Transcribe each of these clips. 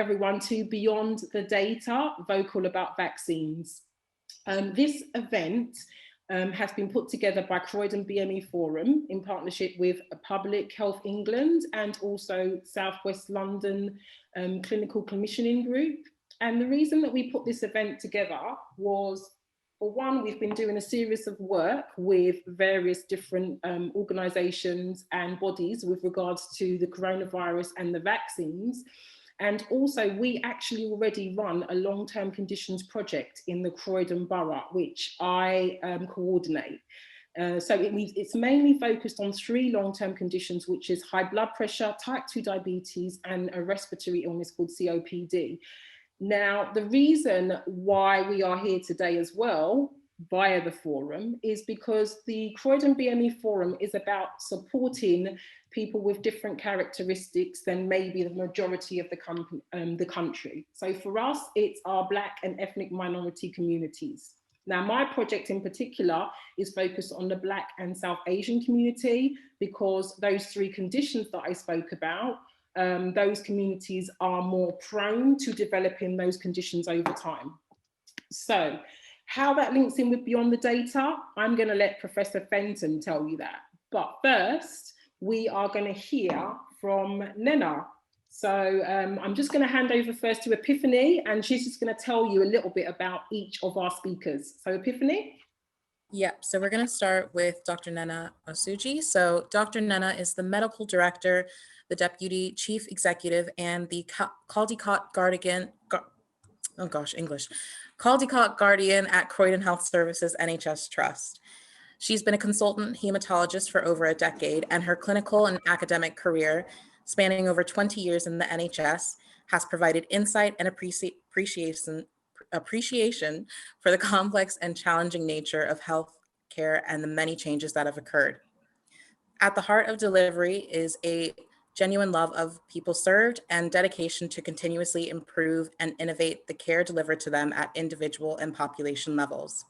everyone to Beyond the Data, Vocal About Vaccines. This event has been put together by Croydon BME Forum in partnership with Public Health England and also South West London Clinical Commissioning Group. And the reason that we put this event together was, for one, we've been doing a series of work with various different organisations and bodies with regards to the coronavirus and the vaccines. And also, we actually already run a long-term conditions project in the Croydon Borough, which I coordinate. So it's mainly focused on 3 long-term conditions, which is high blood pressure, type 2 diabetes, and a respiratory illness called COPD. Now, the reason why we are here today as well, via the forum, is because the Croydon BME Forum is about supporting people with different characteristics than maybe the majority of the country. So for us, it's our Black and ethnic minority communities. Now, my project in particular is focused on the Black and South Asian community, because those 3 conditions that I spoke about, those communities are more prone to developing those conditions over time. So how that links in with Beyond the Data, I'm going to let Professor Fenton tell you that. But first, we are going to hear from Nena. So I'm just going to hand over first to Epiphany, and she's just going to tell you a little bit about each of our speakers. So Epiphany? Yep, so we're going to start with Dr. Nena Osuji. So Dr. Nena is the medical director, the deputy chief executive, and the Caldecott Guardian at Croydon Health Services NHS Trust. She's been a consultant hematologist for over a decade, and her clinical and academic career, spanning over 20 years in the NHS, has provided insight and appreciation for the complex and challenging nature of healthcare and the many changes that have occurred. At the heart of delivery is a genuine love of people served and dedication to continuously improve and innovate the care delivered to them at individual and population levels.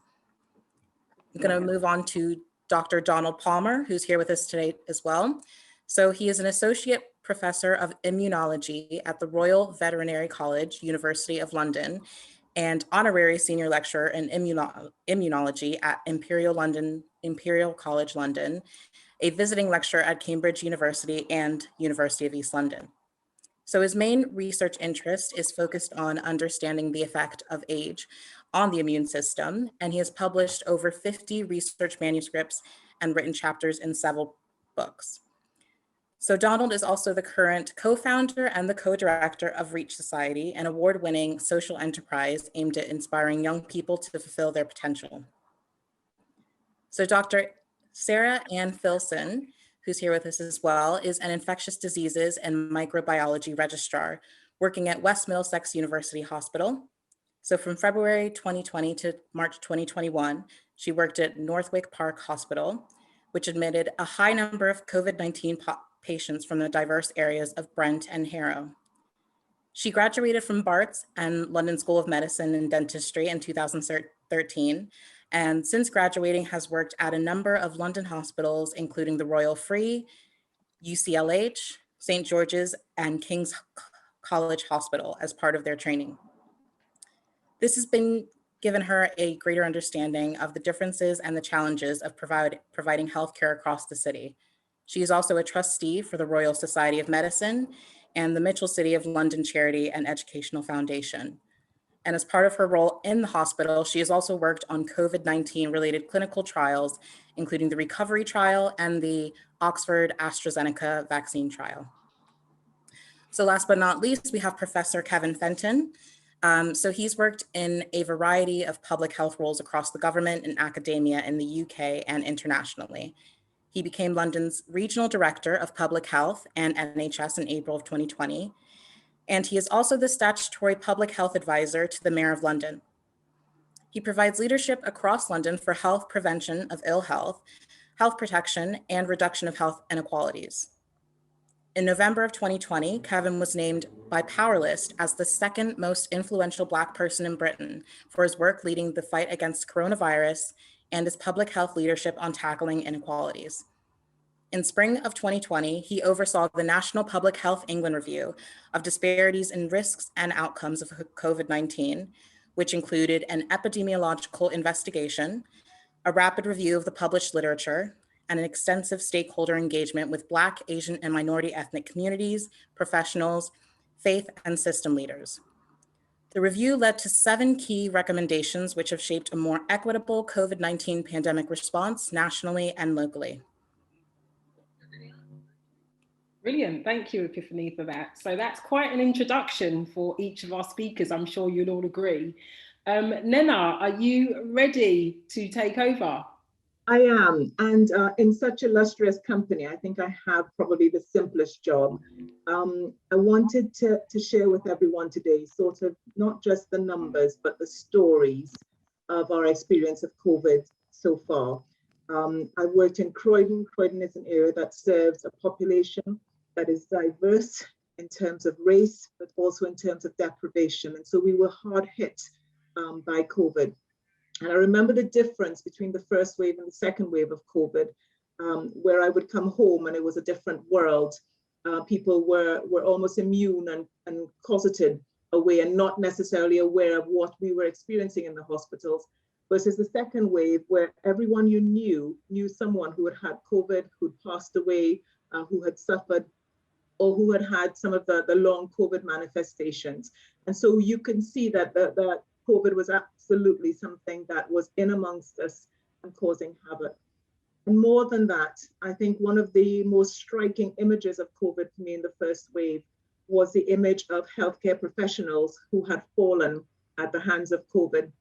I'm going to move on to Dr. Donald Palmer, who's here with us today as well. So he is an associate professor of immunology at the Royal Veterinary College, University of London, and honorary senior lecturer in immunology at Imperial College London, a visiting lecturer at Cambridge University and University of East London. So his main research interest is focused on understanding the effect of age on the immune system, and he has published over 50 research manuscripts and written chapters in several books. So Donald is also the current co-founder and the co-director of Reach Society, an award-winning social enterprise aimed at inspiring young people to fulfill their potential. So Dr. Sarah Ann Filson, who's here with us as well, is an infectious diseases and microbiology registrar working at West Middlesex University Hospital. So from February 2020 to March 2021, she worked at Northwick Park Hospital, which admitted a high number of COVID-19 patients from the diverse areas of Brent and Harrow. She graduated from Barts and London School of Medicine and Dentistry in 2013, and since graduating has worked at a number of London hospitals, including the Royal Free, UCLH, St. George's, and King's College Hospital as part of their training. This has been given her a greater understanding of the differences and the challenges of providing healthcare across the city. She is also a trustee for the Royal Society of Medicine and the Mitchell City of London Charity and Educational Foundation. And as part of her role in the hospital, she has also worked on COVID-19 related clinical trials, including the recovery trial and the Oxford AstraZeneca vaccine trial. So last but not least, we have Professor Kevin Fenton. So he's worked in a variety of public health roles across the government and academia in the UK and internationally. He became London's Regional Director of Public Health and NHS in April of 2020. And he is also the statutory public health advisor to the Mayor of London. He provides leadership across London for health prevention of ill health, health protection, and reduction of health inequalities. In November of 2020, Kevin was named by Powerlist as the second most influential Black person in Britain for his work leading the fight against coronavirus and his public health leadership on tackling inequalities. In spring of 2020, he oversaw the National Public Health England Review of disparities in risks and outcomes of COVID-19, which included an epidemiological investigation, a rapid review of the published literature, and an extensive stakeholder engagement with Black, Asian, and minority ethnic communities, professionals, faith, and system leaders. The review led to 7 key recommendations which have shaped a more equitable COVID-19 pandemic response nationally and locally. Brilliant, thank you, Epiphany, for that. So that's quite an introduction for each of our speakers, I'm sure you'll all agree. Nena, are you ready to take over? I am, and in such illustrious company, I think I have probably the simplest job. I wanted to share with everyone today sort of not just the numbers, but the stories of our experience of COVID so far. I worked in Croydon. Croydon is an area that serves a population that is diverse in terms of race, but also in terms of deprivation. And so we were hard hit by COVID. And I remember the difference between the first wave and the second wave of COVID, where I would come home and it was a different world. People were almost immune and closeted away and not necessarily aware of what we were experiencing in the hospitals, versus the second wave where everyone you knew someone who had had COVID, who'd passed away, who had suffered, or who had had some of the long COVID manifestations. And so you can see that that COVID was absolutely something that was in amongst us and causing havoc. And more than that, I think one of the most striking images of COVID for me in the first wave was the image of healthcare professionals who had fallen at the hands of COVID.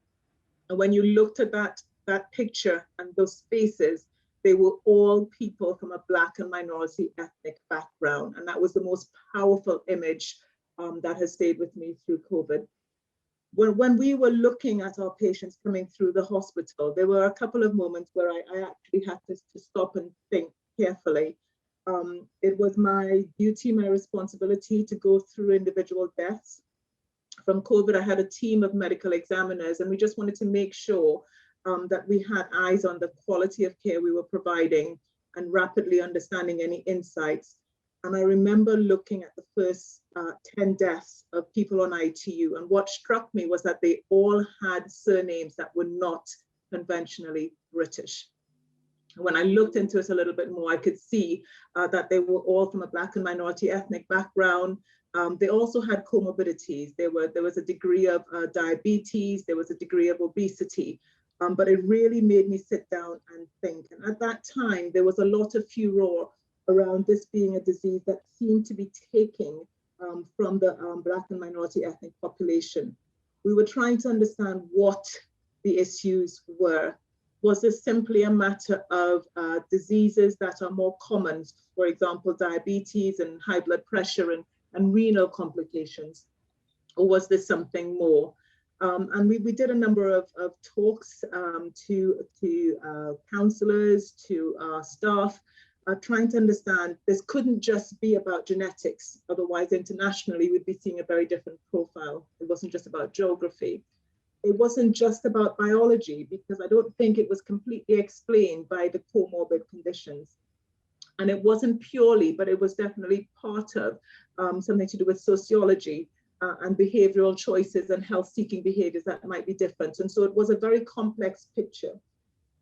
And when you looked at that picture and those faces, they were all people from a Black and minority ethnic background. And that was the most powerful image that has stayed with me through COVID. When we were looking at our patients coming through the hospital, there were a couple of moments where I actually had to stop and think carefully. It was my duty, my responsibility to go through individual deaths. From COVID, I had a team of medical examiners, and we just wanted to make sure that we had eyes on the quality of care we were providing and rapidly understanding any insights. And I remember looking at the first 10 deaths of people on ITU, and what struck me was that they all had surnames that were not conventionally British. When I looked into it a little bit more, I could see that they were all from a Black and minority ethnic background. They also had comorbidities. There was a degree of diabetes, there was a degree of obesity, but it really made me sit down and think. And at that time, there was a lot of furor around this being a disease that seemed to be taking from the Black and minority ethnic population. We were trying to understand what the issues were. Was this simply a matter of diseases that are more common, for example, diabetes and high blood pressure and renal complications? Or was this something more? And we did a number of talks to counselors, to our staff, trying to understand this couldn't just be about genetics. Otherwise, internationally, we'd be seeing a very different profile. It wasn't just about geography. It wasn't just about biology, because I don't think it was completely explained by the comorbid conditions. And it wasn't purely, but it was definitely part of something to do with sociology and behavioral choices and health-seeking behaviors that might be different. And so it was a very complex picture.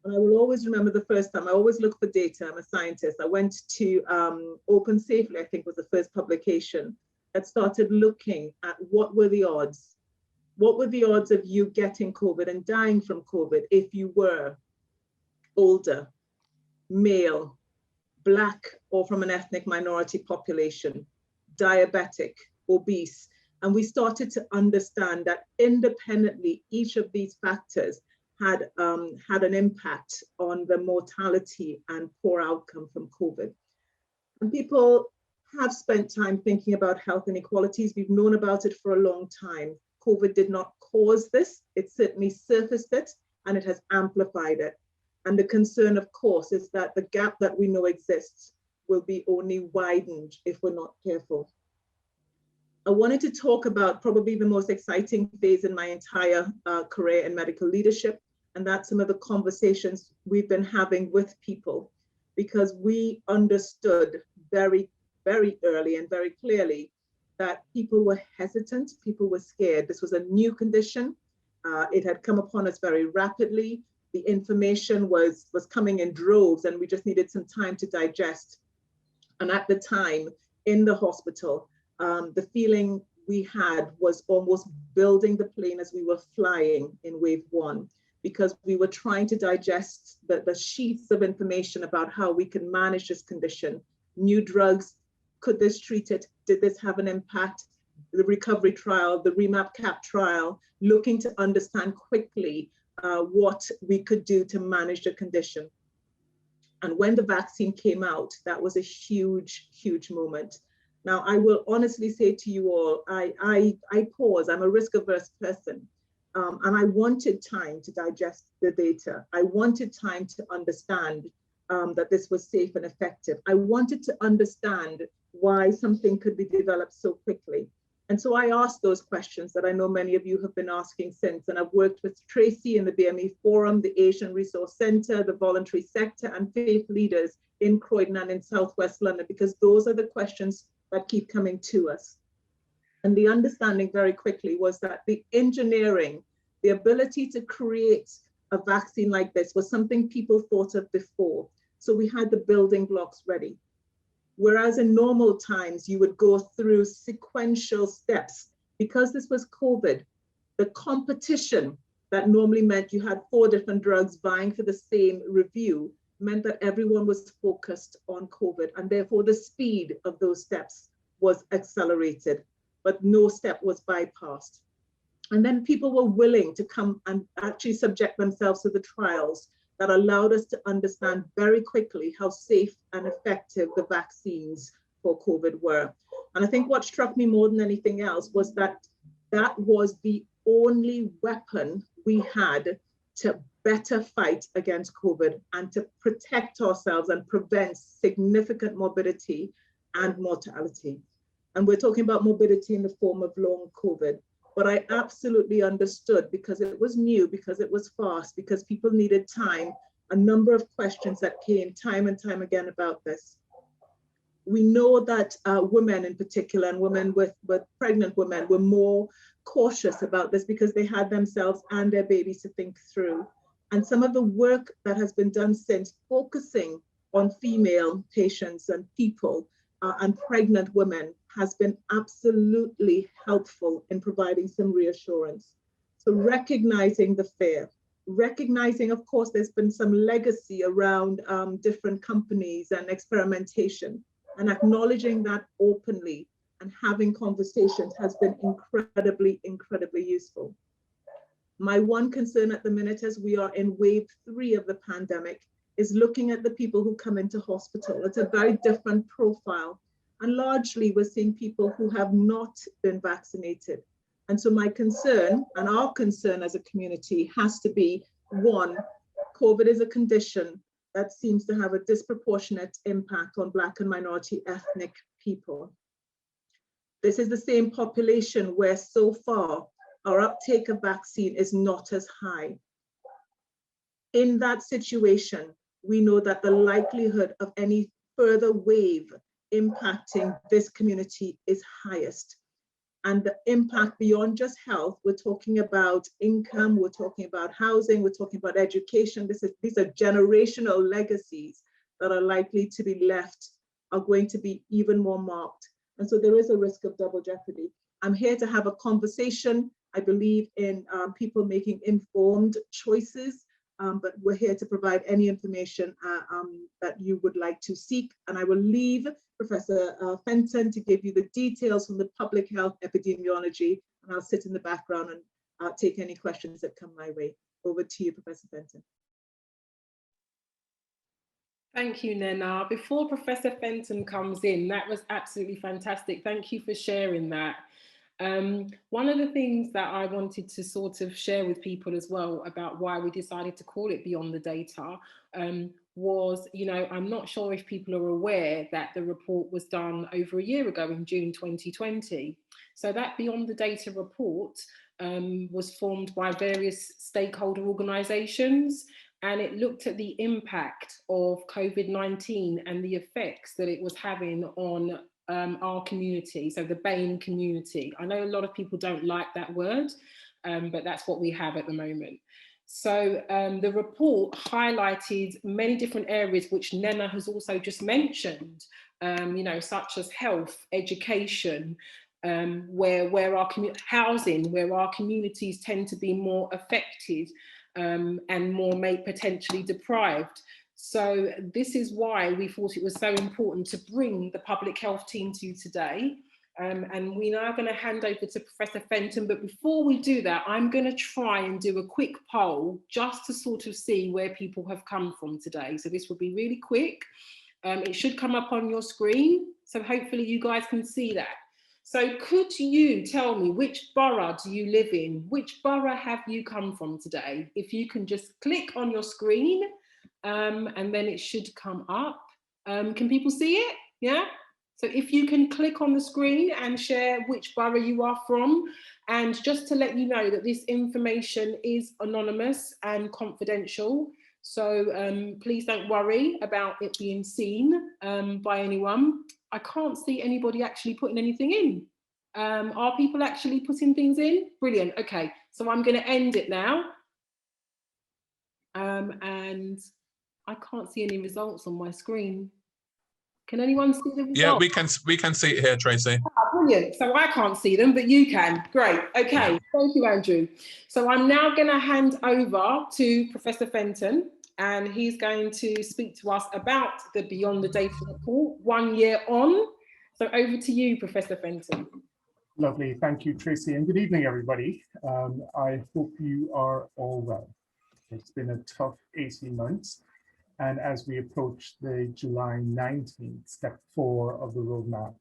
And I will always remember the first time, I always look for data, I'm a scientist. I went to Open Safely, I think was the first publication, that started looking at what were the odds. What were the odds of you getting COVID and dying from COVID if you were older, male, Black, or from an ethnic minority population, diabetic, obese? And we started to understand that independently, each of these factors had an impact on the mortality and poor outcome from COVID. And people have spent time thinking about health inequalities. We've known about it for a long time. COVID did not cause this. It certainly surfaced it, and it has amplified it. And the concern, of course, is that the gap that we know exists will be only widened if we're not careful. I wanted to talk about probably the most exciting phase in my entire career in medical leadership, and that's some of the conversations we've been having with people. because we understood very, very early and very clearly that people were hesitant, people were scared. This was a new condition. It had come upon us very rapidly. The information was coming in droves, and we just needed some time to digest. And at the time in the hospital, the feeling we had was almost building the plane as we were flying in wave one, because we were trying to digest the sheets of information about how we can manage this condition. New drugs, could this treat it? Did this have an impact? The recovery trial, the REMAP-CAP trial, looking to understand quickly what we could do to manage the condition. And when the vaccine came out, that was a huge, huge moment. Now, I will honestly say to you all, I pause. I'm a risk-averse person. And I wanted time to digest the data. I wanted time to understand that this was safe and effective. I wanted to understand why something could be developed so quickly. And so I asked those questions that I know many of you have been asking since. And I've worked with Tracy in the BME Forum, the Asian Resource Center, the voluntary sector, and faith leaders in Croydon and in Southwest London, because those are the questions that keep coming to us. And the understanding very quickly was that the engineering, the ability to create a vaccine like this was something people thought of before. So we had the building blocks ready. Whereas in normal times, you would go through sequential steps. Because this was COVID, the competition that normally meant you had 4 different drugs vying for the same review meant that everyone was focused on COVID, and therefore the speed of those steps was accelerated, but no step was bypassed. And then people were willing to come and actually subject themselves to the trials that allowed us to understand very quickly how safe and effective the vaccines for COVID were. And I think what struck me more than anything else was that that was the only weapon we had to better fight against COVID and to protect ourselves and prevent significant morbidity and mortality. And we're talking about morbidity in the form of long COVID. But I absolutely understood, because it was new, because it was fast, because people needed time, a number of questions that came time and time again about this. We know that women in particular, and women with pregnant women, were more cautious about this because they had themselves and their babies to think through. And some of the work that has been done since, focusing on female patients and people and pregnant women, has been absolutely helpful in providing some reassurance. So recognizing the fear, recognizing, of course, there's been some legacy around different companies and experimentation, and acknowledging that openly and having conversations has been incredibly, incredibly useful. My one concern at the minute, as we are in wave 3 of the pandemic, is looking at the people who come into hospital. It's a very different profile. And largely we're seeing people who have not been vaccinated. And so my concern, and our concern as a community, has to be, one, COVID is a condition that seems to have a disproportionate impact on Black and minority ethnic people. This is the same population where so far our uptake of vaccine is not as high. In that situation, we know that the likelihood of any further wave impacting this community is highest. And the impact beyond just health, we're talking about income, we're talking about housing, we're talking about education. These are generational legacies that are likely to be left, are going to be even more marked. And so there is a risk of double jeopardy. I'm here to have a conversation. I believe in people making informed choices, but we're here to provide any information that you would like to seek. And I will leave Professor Fenton to give you the details from the public health epidemiology, and I'll sit in the background and take any questions that come my way. Over to you, Professor Fenton. Thank you, Nena. Before Professor Fenton comes in, that was absolutely fantastic. Thank you for sharing that. One of the things that I wanted to sort of share with people as well about why we decided to call it Beyond the Data was, you know, I'm not sure if people are aware that the report was done over a year ago in June 2020. So that Beyond the Data report was formed by various stakeholder organisations. and it looked at the impact of COVID-19 and the effects that it was having on our community, so the BAME community. I know a lot of people don't like that word, but that's what we have at the moment. So the report highlighted many different areas which Nena has also just mentioned, you know, such as health, education, where our housing, where our communities tend to be more affected and more potentially deprived. So this is why we thought it was so important to bring the public health team to you today. And we're now going to hand over to Professor Fenton. But before we do that, I'm going to try and do a quick poll just to sort of see where people have come from today. So this will be really quick. It should come up on your screen. So hopefully you guys can see that. So could you tell me which borough do you live in? Which borough have you come from today? If you can just click on your screen and then it should come up. Can people see it? Yeah? So if you can click on the screen and share which borough you are from, and just to let you know that this information is anonymous and confidential. So please don't worry about it being seen by anyone. I can't see anybody actually putting anything in. Are people actually putting things in? Brilliant. Okay, so I'm going to end it now. And I can't see any results on my screen. Can anyone see the results? Yeah, we can see it here, Tracy. Ah, brilliant. So I can't see them, but you can. Great. Okay. Yeah. Thank you, Andrew. So I'm now going to hand over to Professor Fenton, and he's going to speak to us about the Beyond the Data report 1 year on. So over to you, Professor Fenton. Lovely. Thank you, Tracy, and good evening, everybody. I hope you are all well. It's been a tough 18 months. And as we approach the July 19th, step 4 of the roadmap,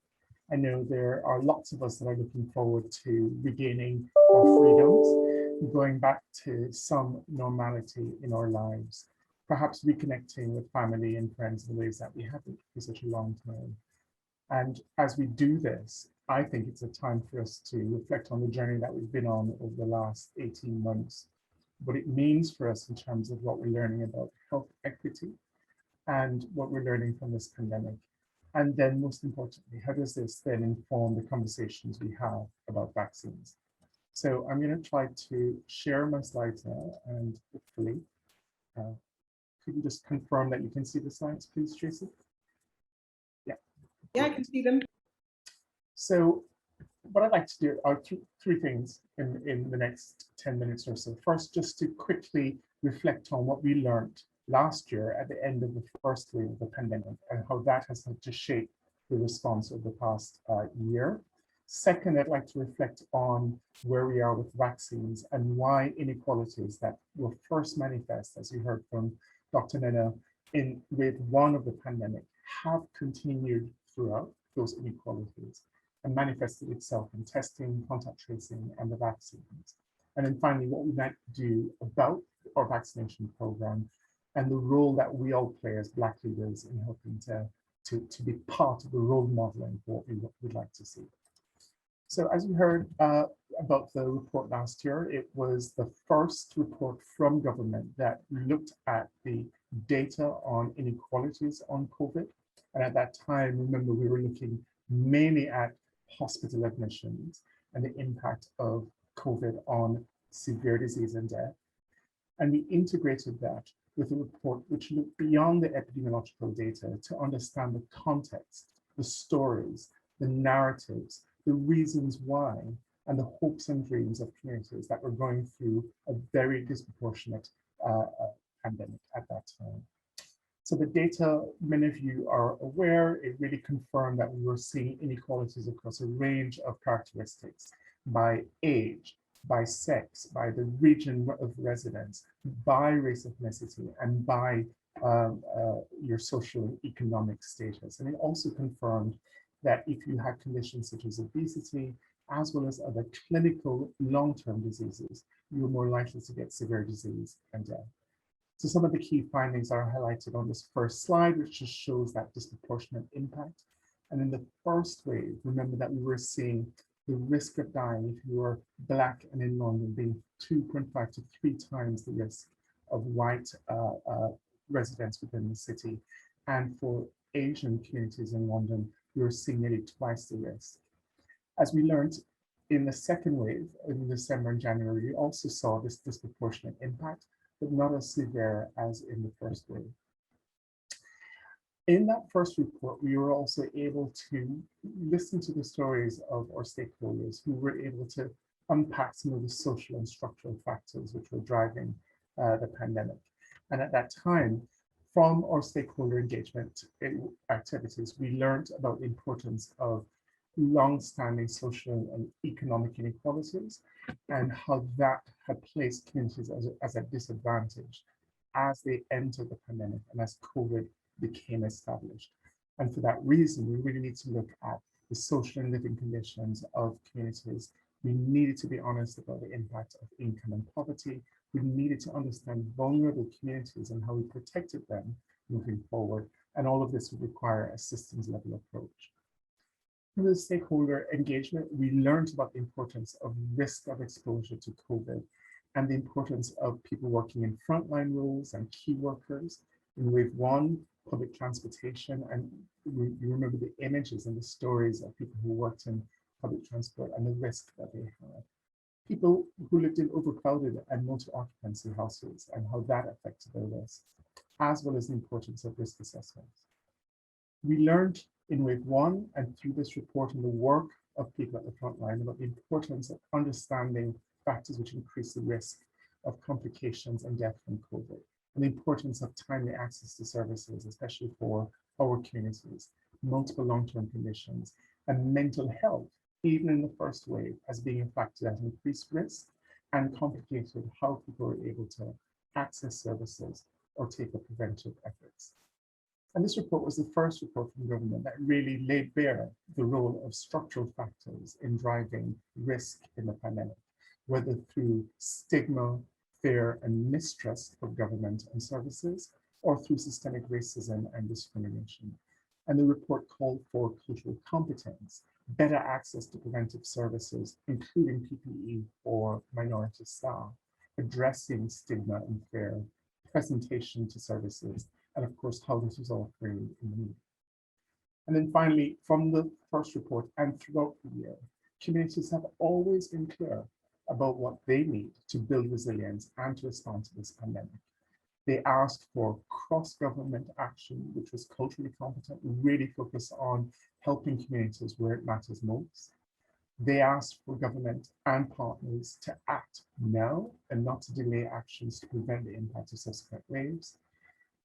I know there are lots of us that are looking forward to regaining our freedoms, going back to some normality in our lives, perhaps reconnecting with family and friends in ways that we haven't for such a long time. And as we do this, I think it's a time for us to reflect on the journey that we've been on over the last 18 months, what it means for us in terms of what we're learning about health equity and what we're learning from this pandemic. And then most importantly, how does this then inform the conversations we have about vaccines? So I'm going to try to share my slides now, and hopefully, could you just confirm that you can see the slides, please, Tracy? Yeah. Yeah, I can see them. So what I'd like to do are three things in the next 10 minutes or so. First, just to quickly reflect on what we learned last year at the end of the first wave of the pandemic and how that has helped to shape the response over the past year. Second, I'd like to reflect on where we are with vaccines and why inequalities that will first manifest, as you heard from Dr. Nena, in wave 1 of the pandemic have continued throughout those inequalities and manifested itself in testing, contact tracing, and the vaccines. And then finally, what we might do about our vaccination program and the role that we all play as Black leaders in helping to be part of the role modeling for what we would like to see. So as you heard about the report last year, it was the first report from government that looked at the data on inequalities on COVID. And at that time, remember, we were looking mainly at hospital admissions and the impact of COVID on severe disease and death. And we integrated that with a report which looked beyond the epidemiological data to understand the context, the stories, the narratives, the reasons why, and the hopes and dreams of communities that were going through a very disproportionate pandemic at that time. So the data, many of you are aware, it really confirmed that we were seeing inequalities across a range of characteristics by age, by sex, by the region of residence, by race, ethnicity, and by your social and economic status. And it also confirmed that if you had conditions such as obesity, as well as other clinical long-term diseases, you were more likely to get severe disease and death. So some of the key findings are highlighted on this first slide, which just shows that disproportionate impact. And in the first wave, remember that we were seeing the risk of dying if you were Black and in London being 2.5 to 3 times the risk of white residents within the city. And for Asian communities in London, we were seeing nearly twice the risk. As we learned in the second wave in December and January, we also saw this disproportionate impact, but not as severe as in the first wave. In that first report, we were also able to listen to the stories of our stakeholders who were able to unpack some of the social and structural factors which were driving the pandemic. And at that time, from our stakeholder engagement activities, we learned about the importance of long-standing social and economic inequalities and how that had placed communities as a disadvantage as they entered the pandemic and as COVID became established. And for that reason, we really need to look at the social and living conditions of communities. We needed to be honest about the impact of income and poverty. We needed to understand vulnerable communities and how we protected them moving forward. And all of this would require a systems level approach. Through the stakeholder engagement, we learned about the importance of risk of exposure to COVID and the importance of people working in frontline roles and key workers. In wave one, public transportation, and you remember the images and the stories of people who worked in public transport and the risk that they had. People who lived in overcrowded and multi-occupancy households and how that affected their risk, as well as the importance of risk assessments. We learned in wave one and through this report and the work of people at the front line about the importance of understanding factors which increase the risk of complications and death from COVID, and the importance of timely access to services, especially for our communities, multiple long-term conditions, and mental health, even in the first wave, as being a factor that increased risk and complicated how people were able to access services or take up preventive efforts. And this report was the first report from government that really laid bare the role of structural factors in driving risk in the pandemic, whether through stigma, fear, and mistrust of government and services, or through systemic racism and discrimination. And the report called for cultural competence, better access to preventive services, including PPE for minority staff, addressing stigma and fear, presentation to services, and of course, how this is all framed in the media. And then finally, from the first report and throughout the year, communities have always been clear about what they need to build resilience and to respond to this pandemic. They asked for cross-government action, which was culturally competent, really focused on helping communities where it matters most. They asked for government and partners to act now and not to delay actions to prevent the impact of subsequent waves.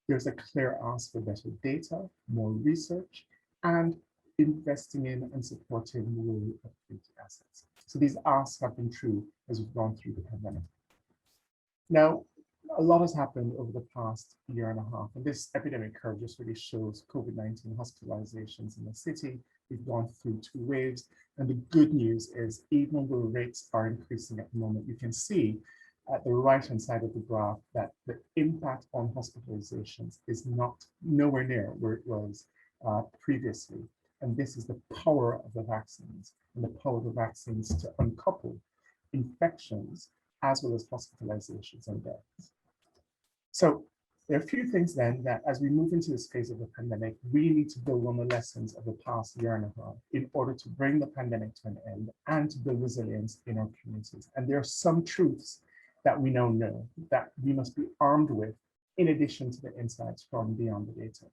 There's a clear ask for better data, more research, and investing in and supporting the role of community assets. So these asks have been true as we've gone through the pandemic. Now, a lot has happened over the past year and a half, and this epidemic curve just really shows COVID-19 hospitalizations in the city. We've gone through 2 waves, and the good news is even though rates are increasing at the moment, you can see at the right-hand side of the graph that the impact on hospitalizations is nowhere near where it was previously. And this is the power of the vaccines and the power of the vaccines to uncouple infections as well as hospitalizations and deaths. So there are a few things then that as we move into this phase of the pandemic, we need to build on the lessons of the past year and a half in order to bring the pandemic to an end and to build resilience in our communities. And there are some truths that we now know that we must be armed with in addition to the insights from beyond the data.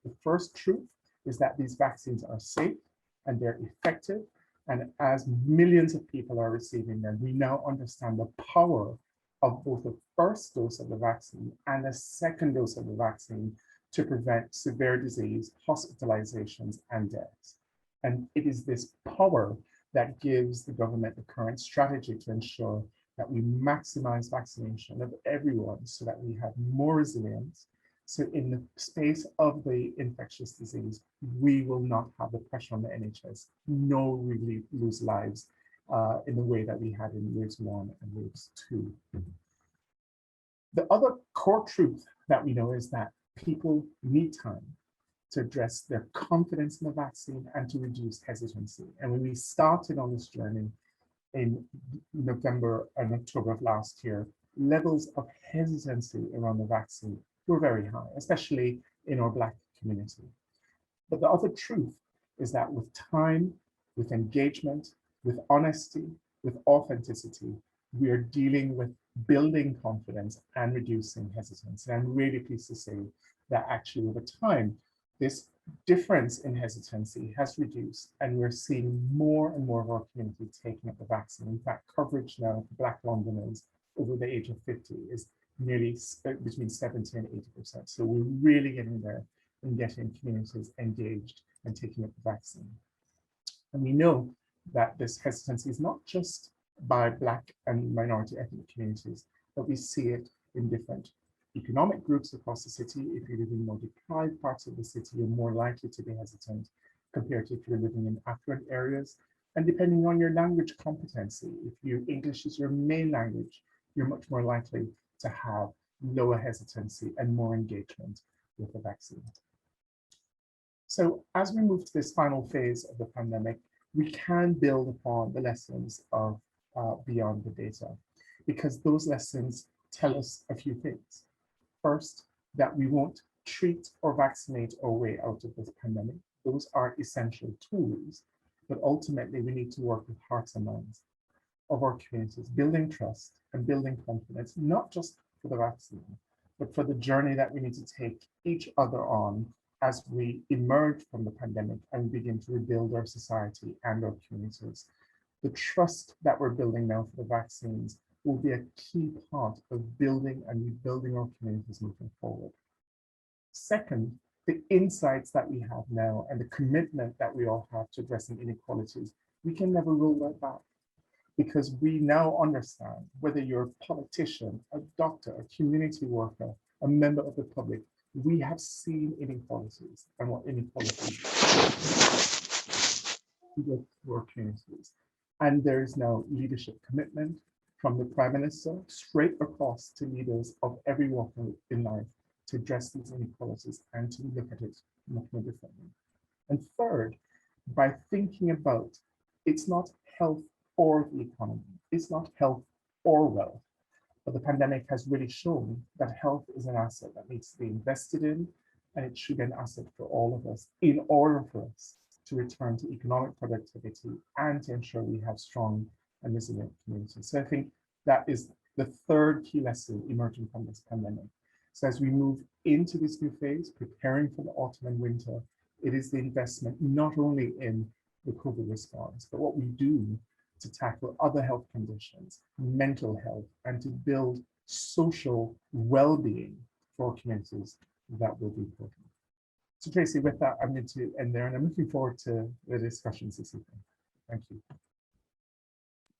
The first truth is that these vaccines are safe and they're effective. And as millions of people are receiving them, we now understand the power of both the first dose of the vaccine and a second dose of the vaccine to prevent severe disease, hospitalizations, and deaths. And it is this power that gives the government the current strategy to ensure that we maximize vaccination of everyone so that we have more resilience. So in the space of the infectious disease, we will not have the pressure on the NHS, nor will we lose lives in the way that we had in waves 1 and waves 2. The other core truth that we know is that people need time to address their confidence in the vaccine and to reduce hesitancy. And when we started on this journey in November and October of last year, levels of hesitancy around the vaccine were very high, especially in our Black community. But the other truth is that with time, with engagement, with honesty, with authenticity, we are dealing with building confidence and reducing hesitancy. And I'm really pleased to say that actually over time, this difference in hesitancy has reduced, and we're seeing more and more of our community taking up the vaccine. In fact, coverage now for Black Londoners over the age of 50 is nearly between 70 and 80%. So we're really getting there in getting communities engaged and taking up the vaccine. And we know that this hesitancy is not just by Black and minority ethnic communities, but we see it in different economic groups across the city. If you live in more deprived parts of the city, you're more likely to be hesitant compared to if you're living in affluent areas. And depending on your language competency, if English is your main language, you're much more likely to have lower hesitancy and more engagement with the vaccine. So as we move to this final phase of the pandemic, we can build upon the lessons of beyond the data, because those lessons tell us a few things. First, that we won't treat or vaccinate our way out of this pandemic. Those are essential tools, but ultimately we need to work with hearts and minds of our communities, building trust and building confidence, not just for the vaccine, but for the journey that we need to take each other on as we emerge from the pandemic and begin to rebuild our society and our communities. The trust that we're building now for the vaccines will be a key part of building and rebuilding our communities moving forward. Second, the insights that we have now and the commitment that we all have to addressing inequalities, we can never roll that back, because we now understand whether you're a politician, a doctor, a community worker, a member of the public, we have seen inequalities and what inequalities do to our communities. And there is now leadership commitment from the Prime Minister straight across to leaders of every walk in life to address these inequalities and to look at it much more differently. And third, by thinking about it's not health or the economy, it's not health or wealth, but the pandemic has really shown that health is an asset that needs to be invested in, and it should be an asset for all of us in order for us to return to economic productivity and to ensure we have strong and resilient communities. So I think that is the third key lesson emerging from this pandemic. So as we move into this new phase, preparing for the autumn and winter, it is the investment not only in the COVID response, but what we do to tackle other health conditions, mental health, and to build social well-being for communities that will be important. So Tracy, with that, I'm going to end there, and I'm looking forward to the discussions this evening. Thank you.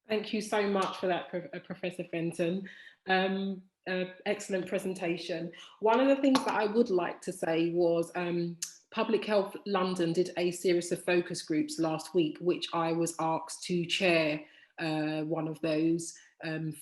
Thank you so much for that, Professor Fenton. Excellent presentation. One of the things that I would like to say was Public Health London did a series of focus groups last week, which I was asked to chair one of those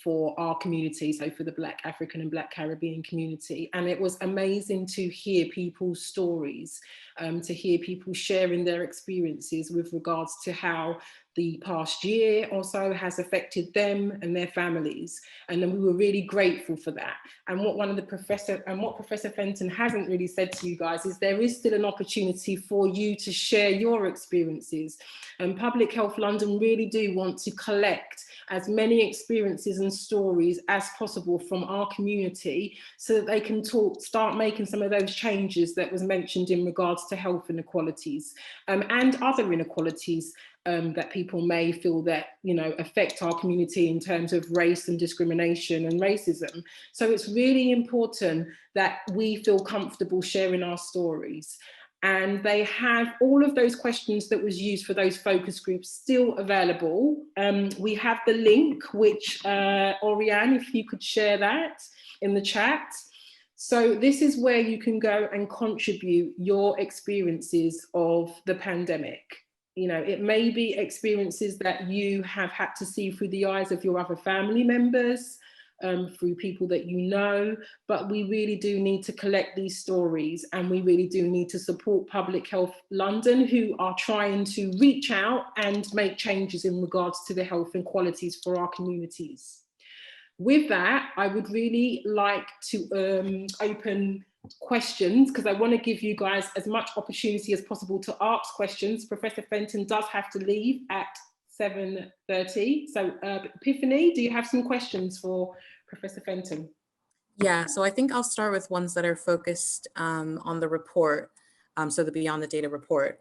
for our community, so for the Black African and Black Caribbean community. And it was amazing to hear people's stories, to hear people sharing their experiences with regards to how the past year or so has affected them and their families. And then we were really grateful for that. And what Professor Fenton hasn't really said to you guys is there is still an opportunity for you to share your experiences. And Public Health London really do want to collect as many experiences and stories as possible from our community so that they can start making some of those changes that was mentioned in regards to health inequalities and other inequalities that people may feel that, affect our community in terms of race and discrimination and racism. So it's really important that we feel comfortable sharing our stories. And they have all of those questions that was used for those focus groups still available. We have the link, which, Oriane, if you could share that in the chat. So this is where you can go and contribute your experiences of the pandemic. It may be experiences that you have had to see through the eyes of your other family members, through people that you know, but we really do need to collect these stories, and we really do need to support Public Health London, who are trying to reach out and make changes in regards to the health inequalities for our communities. With that, I would really like to open questions, because I want to give you guys as much opportunity as possible to ask questions. Professor Fenton does have to leave at 7:30. So Epiphany, do you have some questions for Professor Fenton? Yeah, so I think I'll start with ones that are focused on the report, so the Beyond the Data report.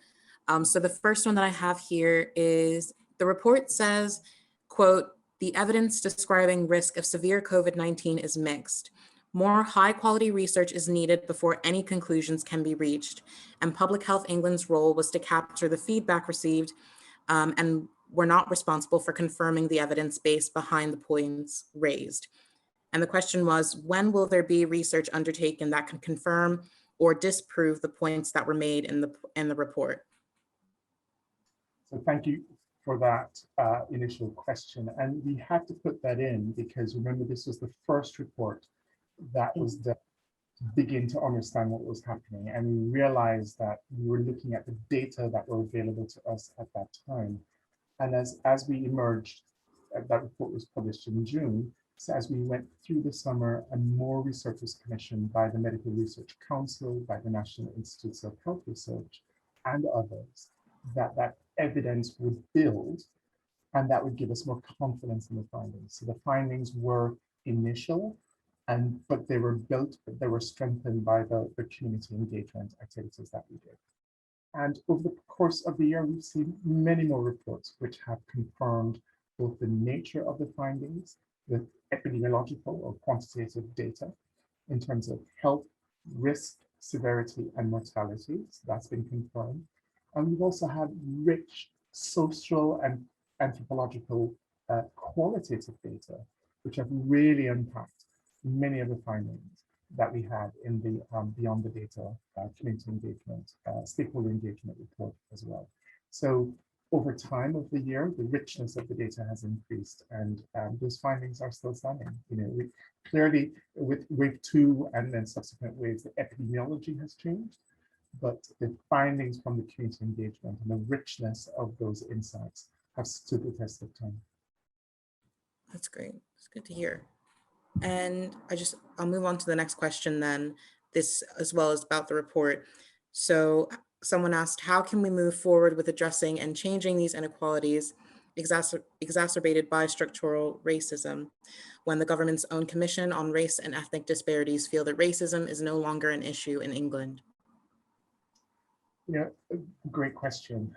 So the first one that I have here is, the report says, quote, "The evidence describing risk of severe COVID-19 is mixed. More high quality research is needed before any conclusions can be reached. And Public Health England's role was to capture the feedback received and were not responsible for confirming the evidence base behind the points raised." And the question was, when will there be research undertaken that can confirm or disprove the points that were made in the report? So thank you for that initial question. And we had to put that in because, remember, this was the first report that was done to begin to understand what was happening. And we realized that we were looking at the data that were available to us at that time. And as we emerged, that report was published in June. So as we went through the summer, and more research was commissioned by the Medical Research Council, by the National Institutes of Health Research, and others, that evidence would build, and that would give us more confidence in the findings. So the findings were initial, but they were built, but they were strengthened by the community engagement activities that we did. And over the course of the year, we've seen many more reports which have confirmed both the nature of the findings, the epidemiological or quantitative data in terms of health, risk, severity, and mortality. So that's been confirmed. And we've also had rich social and anthropological qualitative data, which have really unpacked many of the findings that we had in the Beyond the Data community engagement, stakeholder engagement report as well. So over time of the year, the richness of the data has increased, and those findings are still standing. You know, clearly with wave 2 and then subsequent waves, the epidemiology has changed, but the findings from the community engagement and the richness of those insights have stood the test of time. That's great. It's good to hear. And I'll move on to the next question then. This as well is about the report. So someone asked, how can we move forward with addressing and changing these inequalities exacerbated by structural racism when the government's own Commission on Race and Ethnic Disparities feel that racism is no longer an issue in England? Yeah, great question.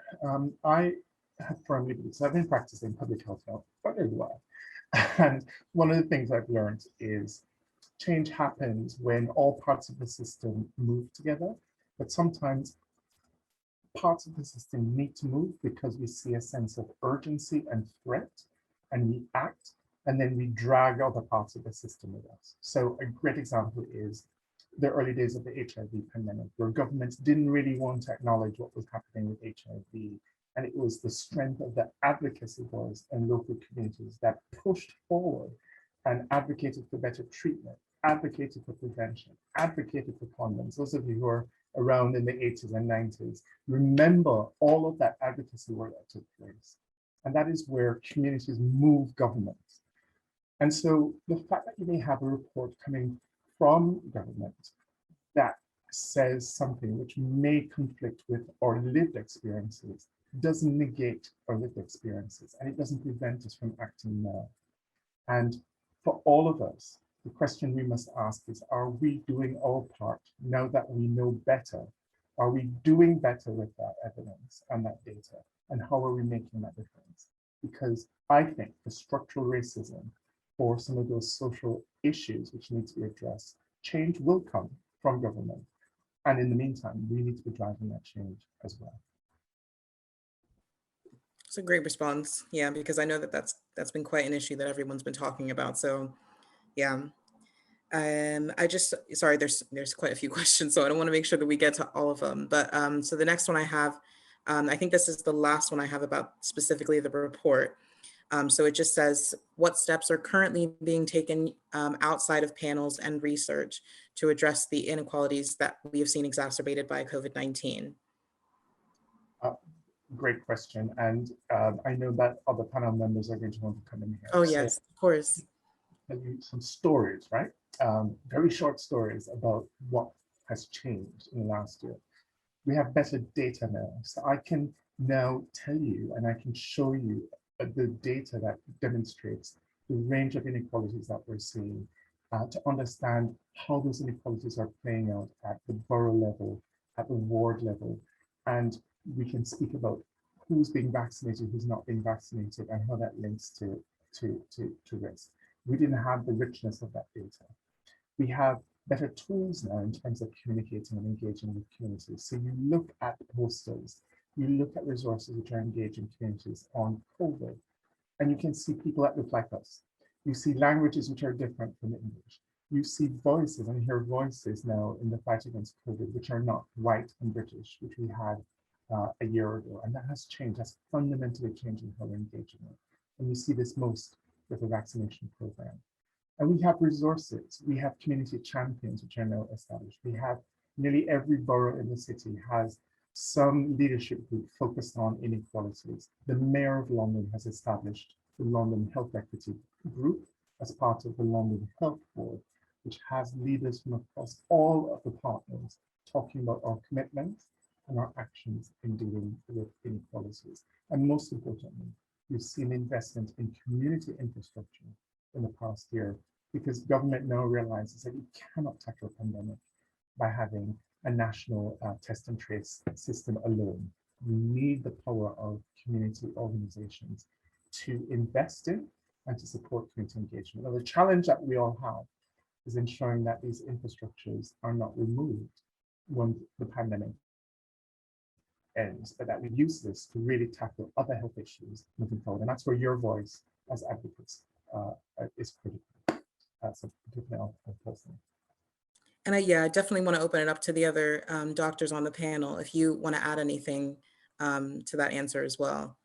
I have firmly believed, so I've been practicing public health for quite a while. And one of the things I've learned is change happens when all parts of the system move together, but sometimes parts of the system need to move because we see a sense of urgency and threat, and we act, and then we drag other parts of the system with us. So a great example is the early days of the HIV pandemic, where governments didn't really want to acknowledge what was happening with HIV. And it was the strength of the advocacy voice in local communities that pushed forward and advocated for better treatment, advocated for prevention, advocated for condoms. Those of you who are around in the 80s and 90s, remember all of that advocacy work that took place. And that is where communities move governments. And so the fact that you may have a report coming from government that says something which may conflict with our lived experiences doesn't negate our lived experiences, and it doesn't prevent us from acting more. And for all of us, the question we must ask is, are we doing our part now that we know better? Are we doing better with that evidence and that data? And how are we making that difference? Because I think the structural racism or some of those social issues which need to be addressed, change will come from government. And in the meantime, we need to be driving that change as well. It's a great response. Yeah, because I know that that's been quite an issue that everyone's been talking about. So yeah. Sorry, there's quite a few questions, so I don't want to make sure that we get to all of them. But so the next one I have, I think this is the last one I have about specifically the report. So it just says, what steps are currently being taken outside of panels and research to address the inequalities that we have seen exacerbated by COVID-19? Great question. And I know that other panel members are going to want to come in here. Oh, yes, of course. tell you some stories, right? Very short stories about what has changed in the last year. We have better data now. So I can now tell you, and I can show you the data that demonstrates the range of inequalities that we're seeing, to understand how those inequalities are playing out at the borough level, at the ward level. And we can speak about who's being vaccinated, who's not being vaccinated, and how that links to risk. We didn't have the richness of that data. We have better tools now in terms of communicating and engaging with communities. So you look at posters, you look at resources which are engaging communities on COVID, and you can see people that look like us. You see languages which are different from English. You see voices and hear voices now in the fight against COVID, which are not white and British, which we had a year ago. And that has changed. That's fundamentally changing how we're engaging it. And you see this most with the vaccination program. And we have resources. We have community champions, which are now established. We have nearly every borough in the city has some leadership group focused on inequalities. The Mayor of London has established the London Health Equity Group as part of the London Health Board, which has leaders from across all of the partners talking about our commitments and our actions in dealing with inequalities. And most importantly, we've seen investment in community infrastructure in the past year, because government now realizes that you cannot tackle a pandemic by having a national test and trace system alone. You need the power of community organizations to invest in and to support community engagement. Now, the challenge that we all have is ensuring that these infrastructures are not removed when the pandemic ends, but that we use this to really tackle other health issues moving forward. And that's where your voice as advocates is critical. So particularly personally. And I definitely want to open it up to the other doctors on the panel if you want to add anything to that answer as well.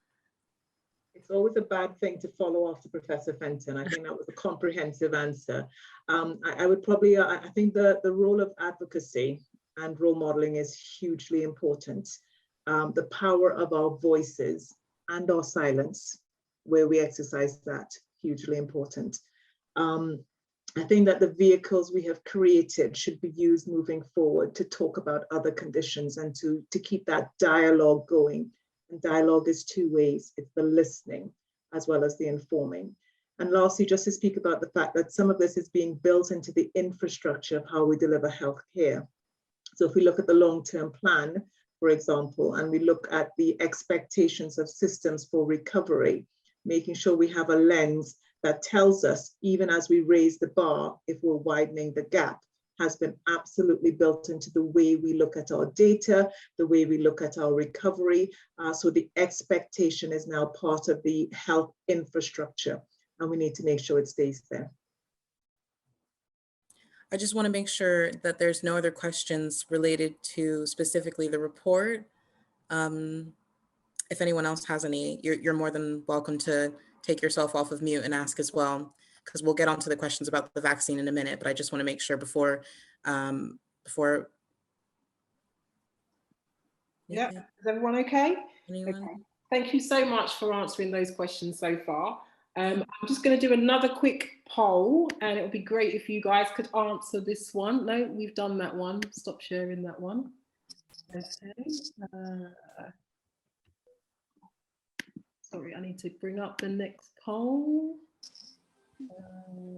It's always a bad thing to follow after Professor Fenton. I think that was a comprehensive answer. I would probably, I think the role of advocacy and role modeling is hugely important. The power of our voices and our silence, where we exercise that, hugely important. I think that the vehicles we have created should be used moving forward to talk about other conditions and to keep that dialogue going. And dialogue is two ways. It's the listening as well as the informing. And lastly, just to speak about the fact that some of this is being built into the infrastructure of how we deliver healthcare. So if we look at the long-term plan, for example, and we look at the expectations of systems for recovery, making sure we have a lens that tells us, even as we raise the bar, if we're widening the gap, has been absolutely built into the way we look at our data, the way we look at our recovery. So the expectation is now part of the health infrastructure, and we need to make sure it stays there. I just want to make sure that there's no other questions related to specifically the report. If anyone else has any, you're more than welcome to take yourself off of mute and ask as well, because we'll get onto the questions about the vaccine in a minute, but I just want to make sure before. Yeah, is everyone okay? Anyone? Okay. Thank you so much for answering those questions so far. I'm just going to do another quick poll, and it would be great if you guys could answer this one. No, we've done that one. Stop sharing that one. Okay. Sorry, I need to bring up the next poll.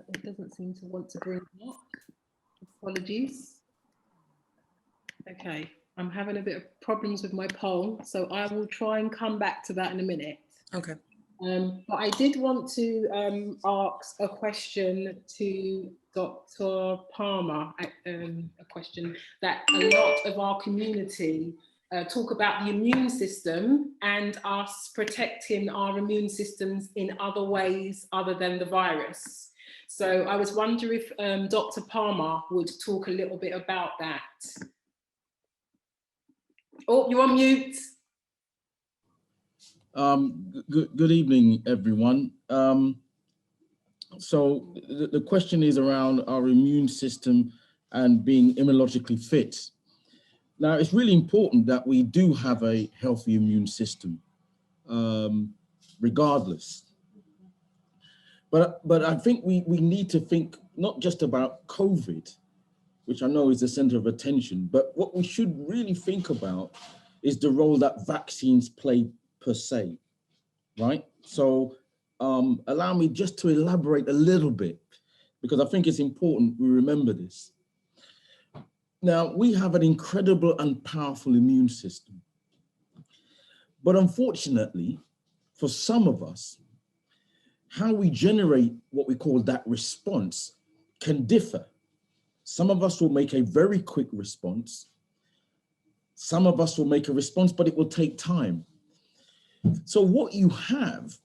It doesn't seem to want to bring it up. Apologies. Okay, I'm having a bit of problems with my poll, so I will try and come back to that in a minute. Okay. But I did want to ask a question to Dr. Palmer, a question that a lot of our community talk about the immune system and us protecting our immune systems in other ways other than the virus. So I was wondering if Dr. Palmer would talk a little bit about that. Oh, you're on mute. Good evening, everyone. So the question is around our immune system and being immunologically fit. Now, it's really important that we do have a healthy immune system, regardless. But I think we need to think not just about COVID, which I know is the center of attention, but what we should really think about is the role that vaccines play per se, right? So allow me just to elaborate a little bit, because I think it's important we remember this. Now, we have an incredible and powerful immune system. But unfortunately, for some of us, how we generate what we call that response can differ. Some of us will make a very quick response. Some of us will make a response, but it will take time. So what you have,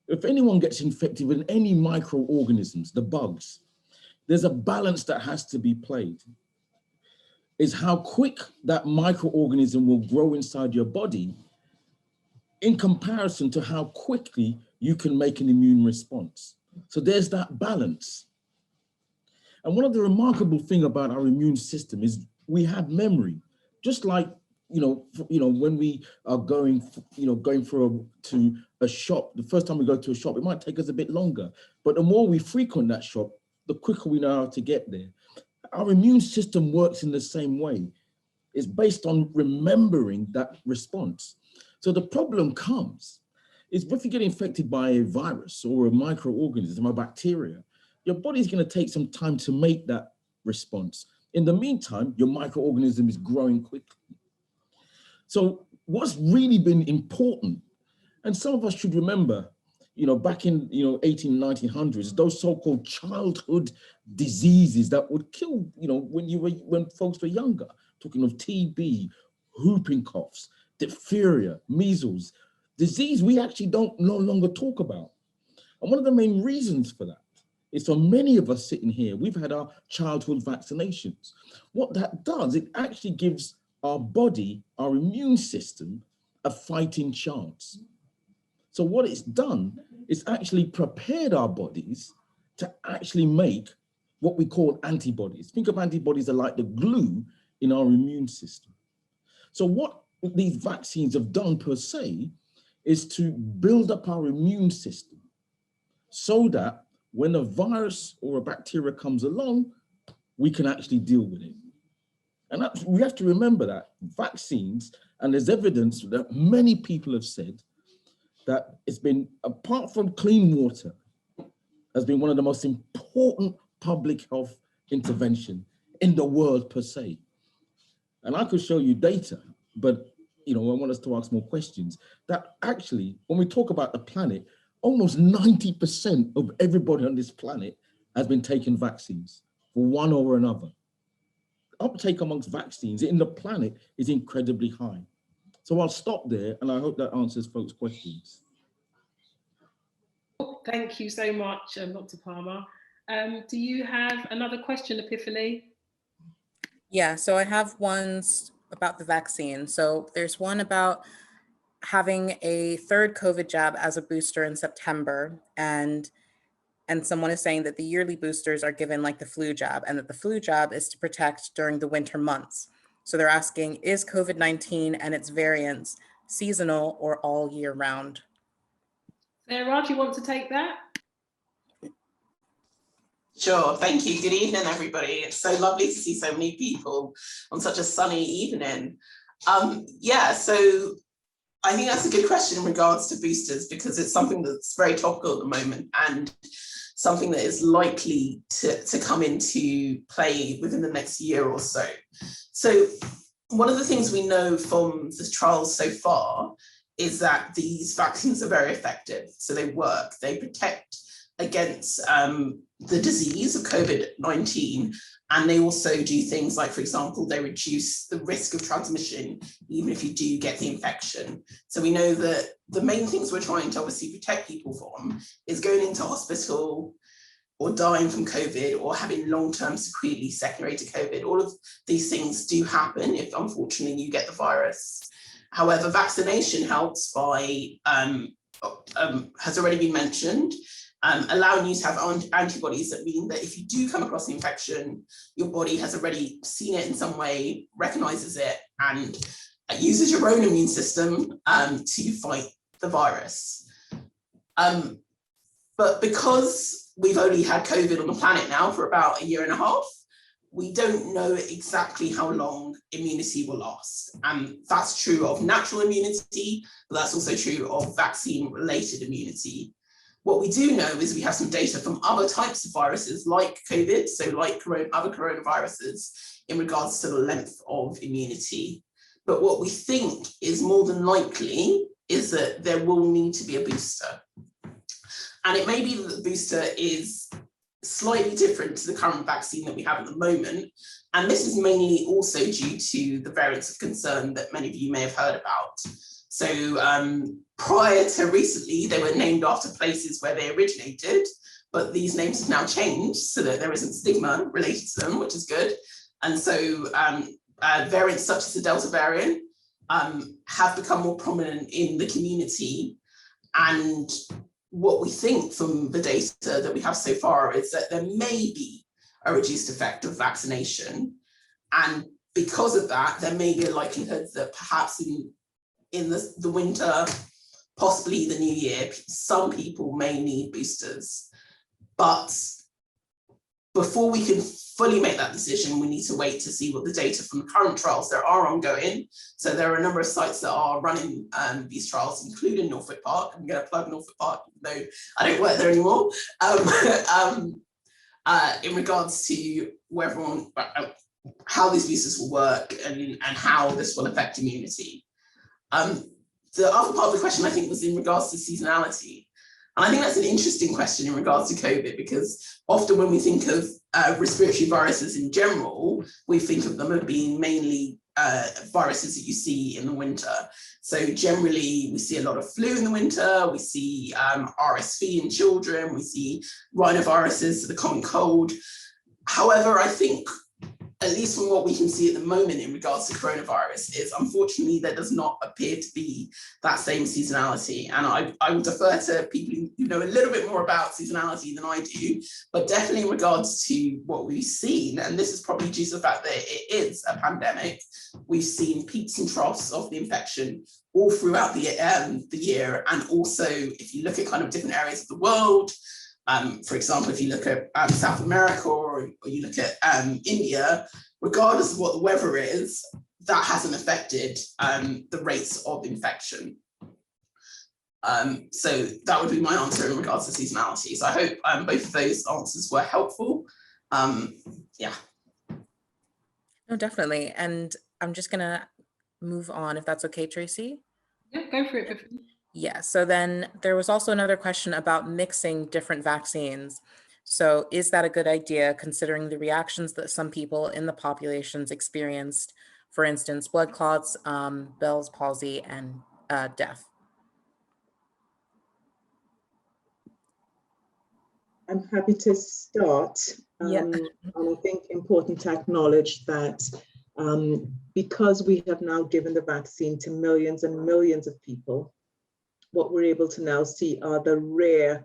if anyone gets infected with any microorganisms, the bugs, there's a balance that has to be played. Is how quick that microorganism will grow inside your body in comparison to how quickly you can make an immune response. So there's that balance. And one of the remarkable things about our immune system is we have memory, just like, when we are going to a shop, the first time we go to a shop, it might take us a bit longer, but the more we frequent that shop, the quicker we know how to get there. Our immune system works in the same way. It's based on remembering that response. So the problem comes is if you get infected by a virus or a microorganism, a bacteria, your body's going to take some time to make that response. In the meantime, your microorganism is growing quickly. So what's really been important, and some of us should remember, back in 1900s, those so-called childhood diseases that would kill, when folks were younger, talking of TB, whooping coughs, diphtheria, measles, disease we actually no longer talk about. And one of the main reasons for that is for many of us sitting here, we've had our childhood vaccinations. What that does, it actually gives our body, our immune system, a fighting chance. So what it's done is actually prepared our bodies to actually make what we call antibodies. Think of antibodies are like the glue in our immune system. So what these vaccines have done per se is to build up our immune system so that when a virus or a bacteria comes along, we can actually deal with it. And we have to remember that vaccines, and there's evidence that many people have said that it's been, apart from clean water, has been one of the most important public health intervention in the world per se. And I could show you data, but I want us to ask more questions, that actually, when we talk about the planet, almost 90% of everybody on this planet has been taking vaccines for one or another. Uptake amongst vaccines in the planet is incredibly high. So I'll stop there, and I hope that answers folks' questions. Thank you so much, Dr. Palmer. Do you have another question, Epiphany? Yeah, so I have ones about the vaccine. So there's one about having a third COVID jab as a booster in September, and someone is saying that the yearly boosters are given like the flu jab, and that the flu jab is to protect during the winter months. So they're asking, is COVID-19 and its variants seasonal or all year round? Sarah, do you want to take that? Sure, thank you. Good evening, everybody. It's so lovely to see so many people on such a sunny evening. So I think that's a good question in regards to boosters, because it's something that's very topical at the moment and something that is likely to come into play within the next year or so. So one of the things we know from the trials so far is that these vaccines are very effective. So they work, they protect against the disease of COVID-19, and they also do things like, for example, they reduce the risk of transmission, even if you do get the infection. So we know that the main things we're trying to obviously protect people from is going into hospital or dying from COVID or having long-term sequelae secondary to COVID. All of these things do happen if, unfortunately, you get the virus. However, vaccination helps by, has already been mentioned, allowing you to have antibodies that mean that if you do come across the infection, your body has already seen it in some way, recognizes it, and uses your own immune system to fight the virus. But because we've only had COVID on the planet now for about 1.5 years, we don't know exactly how long immunity will last. And that's true of natural immunity, but that's also true of vaccine-related immunity. What we do know is we have some data from other types of viruses like COVID, so like other coronaviruses, in regards to the length of immunity. But what we think is more than likely is that there will need to be a booster. And it may be that the booster is slightly different to the current vaccine that we have at the moment. And this is mainly also due to the variants of concern that many of you may have heard about. So prior to recently, they were named after places where they originated, but these names have now changed so that there isn't stigma related to them, which is good. And so variants such as the Delta variant have become more prominent in the community. And what we think from the data that we have so far is that there may be a reduced effect of vaccination. And because of that, there may be a likelihood that perhaps in the winter, possibly the new year, some people may need boosters. But before we can fully make that decision, we need to wait to see what the data from the current trials that are ongoing. So there are a number of sites that are running these trials, including Norfolk Park. I'm going to plug Norfolk Park, even though I don't work there anymore. In regards to how these boosters will work and how this will affect immunity. The other part of the question, I think, was in regards to seasonality. And I think that's an interesting question in regards to COVID, because often when we think of respiratory viruses in general, we think of them as being mainly viruses that you see in the winter. So generally, we see a lot of flu in the winter, we see RSV in children, we see rhinoviruses, the common cold. However, I think, at least from what we can see at the moment in regards to coronavirus, is unfortunately there does not appear to be that same seasonality. And I will defer to people who know a little bit more about seasonality than I do, but definitely in regards to what we've seen, and this is probably due to the fact that it is a pandemic, we've seen peaks and troughs of the infection all throughout the year. And also, if you look at kind of different areas of the world, for example, if you look at South America or you look at India, regardless of what the weather is, that hasn't affected the rates of infection. So that would be my answer in regards to seasonality. So I hope both of those answers were helpful. Yeah. No, definitely. And I'm just gonna move on, if that's okay, Tracy. Yeah, go for it. Yeah, so then there was also another question about mixing different vaccines. So is that a good idea, considering the reactions that some people in the populations experienced, for instance, blood clots, Bell's palsy, and death? I'm happy to start. Yeah. And I think important to acknowledge that because we have now given the vaccine to millions and millions of people, what we're able to now see are the rare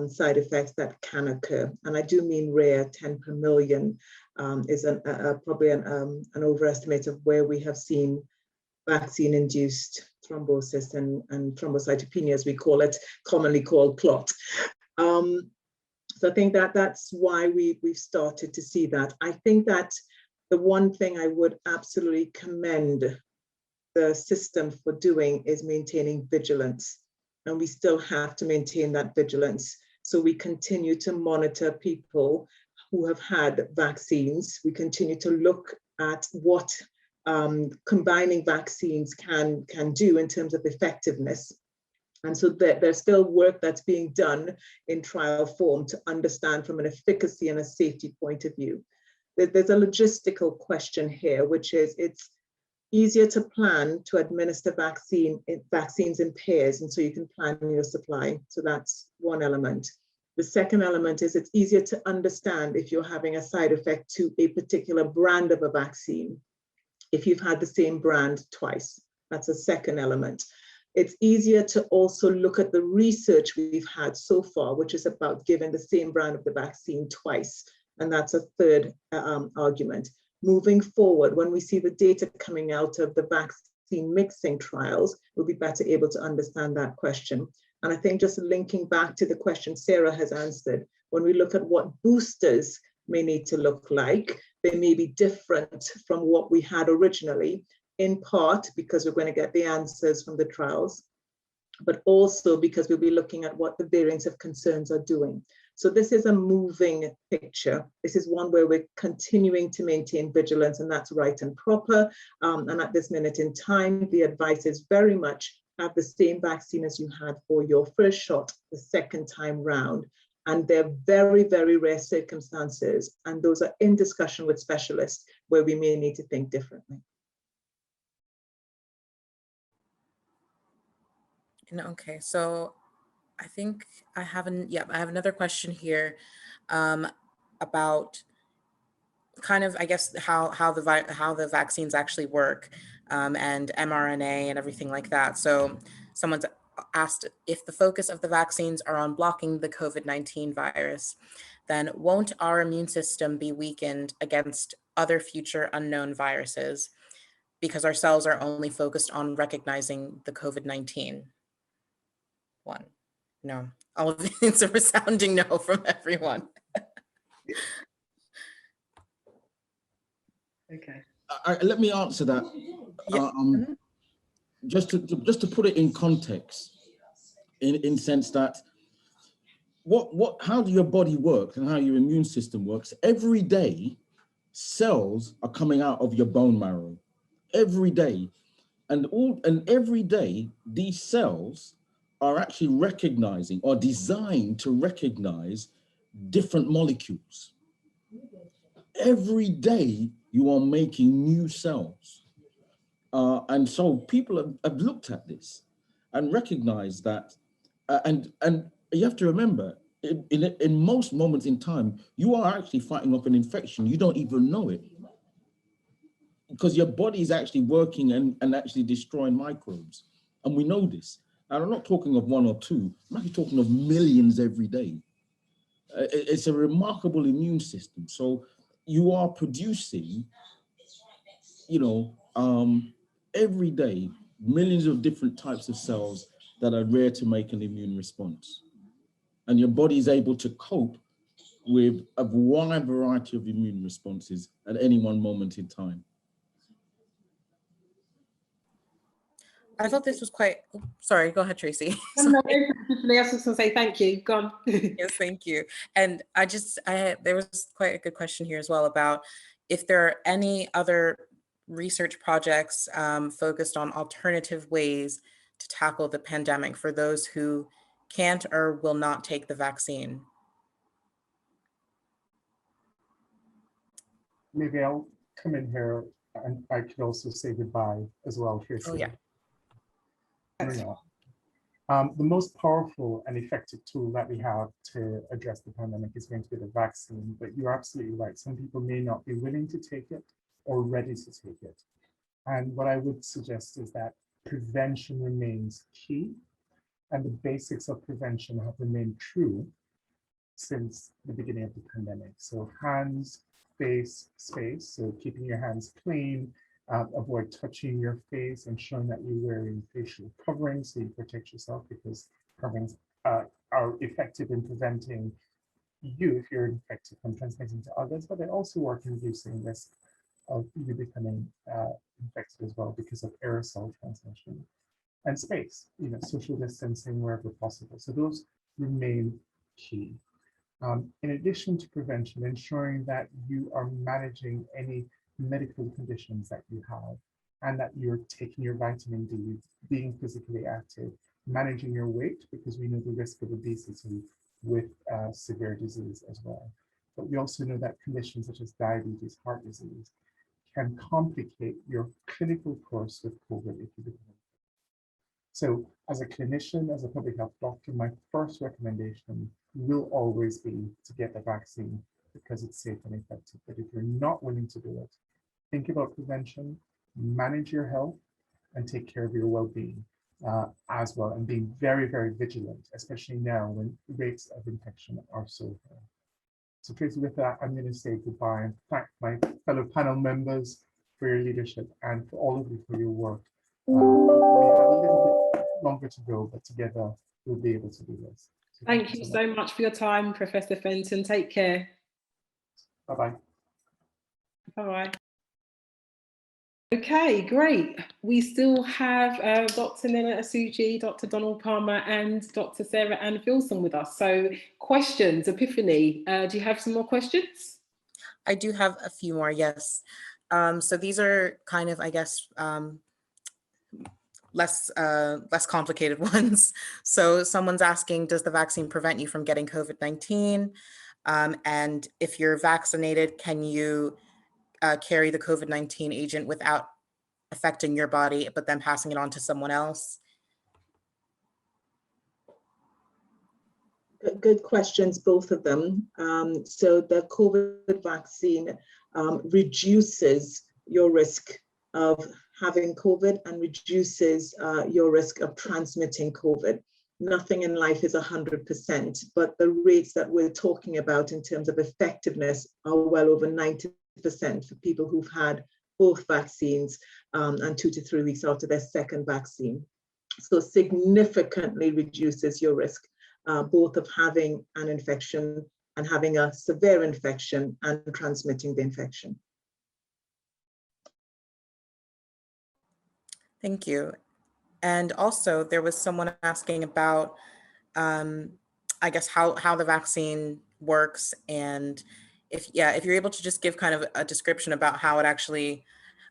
side effects that can occur. And I do mean rare. 10 per million is probably an overestimate of where we have seen vaccine-induced thrombosis and thrombocytopenia, as we call it, commonly called clot. So I think that that's why we've started to see that. I think that the one thing I would absolutely commend the system for doing is maintaining vigilance. And we still have to maintain that vigilance. So we continue to monitor people who have had vaccines. We continue to look at what combining vaccines can do in terms of effectiveness. And so there's still work that's being done in trial form to understand from an efficacy and a safety point of view. There's a logistical question here, which is it's easier to plan to administer vaccines in pairs, and so you can plan your supply. So that's one element. The second element is it's easier to understand if you're having a side effect to a particular brand of a vaccine, if you've had the same brand twice. That's a second element. It's easier to also look at the research we've had so far, which is about giving the same brand of the vaccine twice. And that's a third argument. Moving forward, when we see the data coming out of the vaccine mixing trials, we'll be better able to understand that question. And I think just linking back to the question Sarah has answered, when we look at what boosters may need to look like, they may be different from what we had originally, in part because we're going to get the answers from the trials, but also because we'll be looking at what the variants of concerns are doing. So this is a moving picture. This is one where we're continuing to maintain vigilance, and that's right and proper. And at this minute in time, the advice is very much have the same vaccine as you had for your first shot the second time round. And they're very, very rare circumstances. And those are in discussion with specialists where we may need to think differently. Okay, so I think I have another question here about kind of, I guess, how the vaccines actually work and mRNA and everything like that. So someone's asked, if the focus of the vaccines are on blocking the COVID-19 virus, then won't our immune system be weakened against other future unknown viruses because our cells are only focused on recognizing the COVID-19 one? No, all of it's a resounding no from everyone. Okay. Let me answer that. Yeah. Just to put it in context, in sense that how do your body work and how your immune system works? Every day, cells are coming out of your bone marrow. Every day, and every day, these cells are actually recognizing or designed to recognize different molecules. Every day, you are making new cells. And so people have looked at this and recognized that, and you have to remember, in most moments in time, you are actually fighting off an infection. You don't even know it because your body is actually working and actually destroying microbes. And we know this. And I'm not talking of one or two, I'm actually talking of millions every day. It's a remarkable immune system. So you are producing, every day, millions of different types of cells that are rare to make an immune response. And your body is able to cope with a wide variety of immune responses at any one moment in time. I thought this was quite, sorry, go ahead, Tracy. No, I was just going to say thank you. Go on. Yes, thank you. And there was quite a good question here as well about if there are any other research projects focused on alternative ways to tackle the pandemic for those who can't or will not take the vaccine. Maybe I'll come in here and I could also say goodbye as well, Tracy. Oh, yeah. The most powerful and effective tool that we have to address the pandemic is going to be the vaccine, but you're absolutely right. Some people may not be willing to take it or ready to take it. And what I would suggest is that prevention remains key, and the basics of prevention have remained true since the beginning of the pandemic. So hands, face, space, so keeping your hands clean, avoid touching your face, ensuring that you're wearing facial coverings so you protect yourself, because coverings are effective in preventing you, if you're infected, from transmitting to others, but they also work in reducing risk of you becoming infected as well because of aerosol transmission. And space, social distancing wherever possible. So those remain key. In addition to prevention, ensuring that you are managing any medical conditions that you have and that you're taking your vitamin D, being physically active, managing your weight, because we know the risk of obesity with severe disease as well. But we also know that conditions such as diabetes, heart disease, can complicate your clinical course with COVID if you become. So as a clinician, as a public health doctor, my first recommendation will always be to get the vaccine because it's safe and effective. But if you're not willing to do it, think about prevention, manage your health, and take care of your well-being as well, and being very, very vigilant, especially now when rates of infection are so high. So Tracy, with that, I'm going to say goodbye and thank my fellow panel members for your leadership and for all of you for your work. We have a little bit longer to go, but together we'll be able to do this. So Thank you so much for your time, Professor Fenton. Take care. Bye-bye. Bye-bye. Okay, great. We still have Dr. Nina Asuji, Dr. Donald Palmer, and Dr. Sarah Ann Filson with us. So questions, Epiphany, do you have some more questions? I do have a few more, yes. So these are kind of, I guess, less complicated ones. So someone's asking, does the vaccine prevent you from getting COVID-19? And if you're vaccinated, can you carry the COVID-19 agent without affecting your body, but then passing it on to someone else? Good questions, both of them. So the COVID vaccine reduces your risk of having COVID and reduces your risk of transmitting COVID. Nothing in life is 100%, but the rates that we're talking about in terms of effectiveness are well over 90% for people who've had both vaccines and 2 to 3 weeks after their second vaccine. So significantly reduces your risk, both of having an infection and having a severe infection and transmitting the infection. Thank you. And also there was someone asking about, I guess, how the vaccine works, and if you're able to just give kind of a description about how it actually,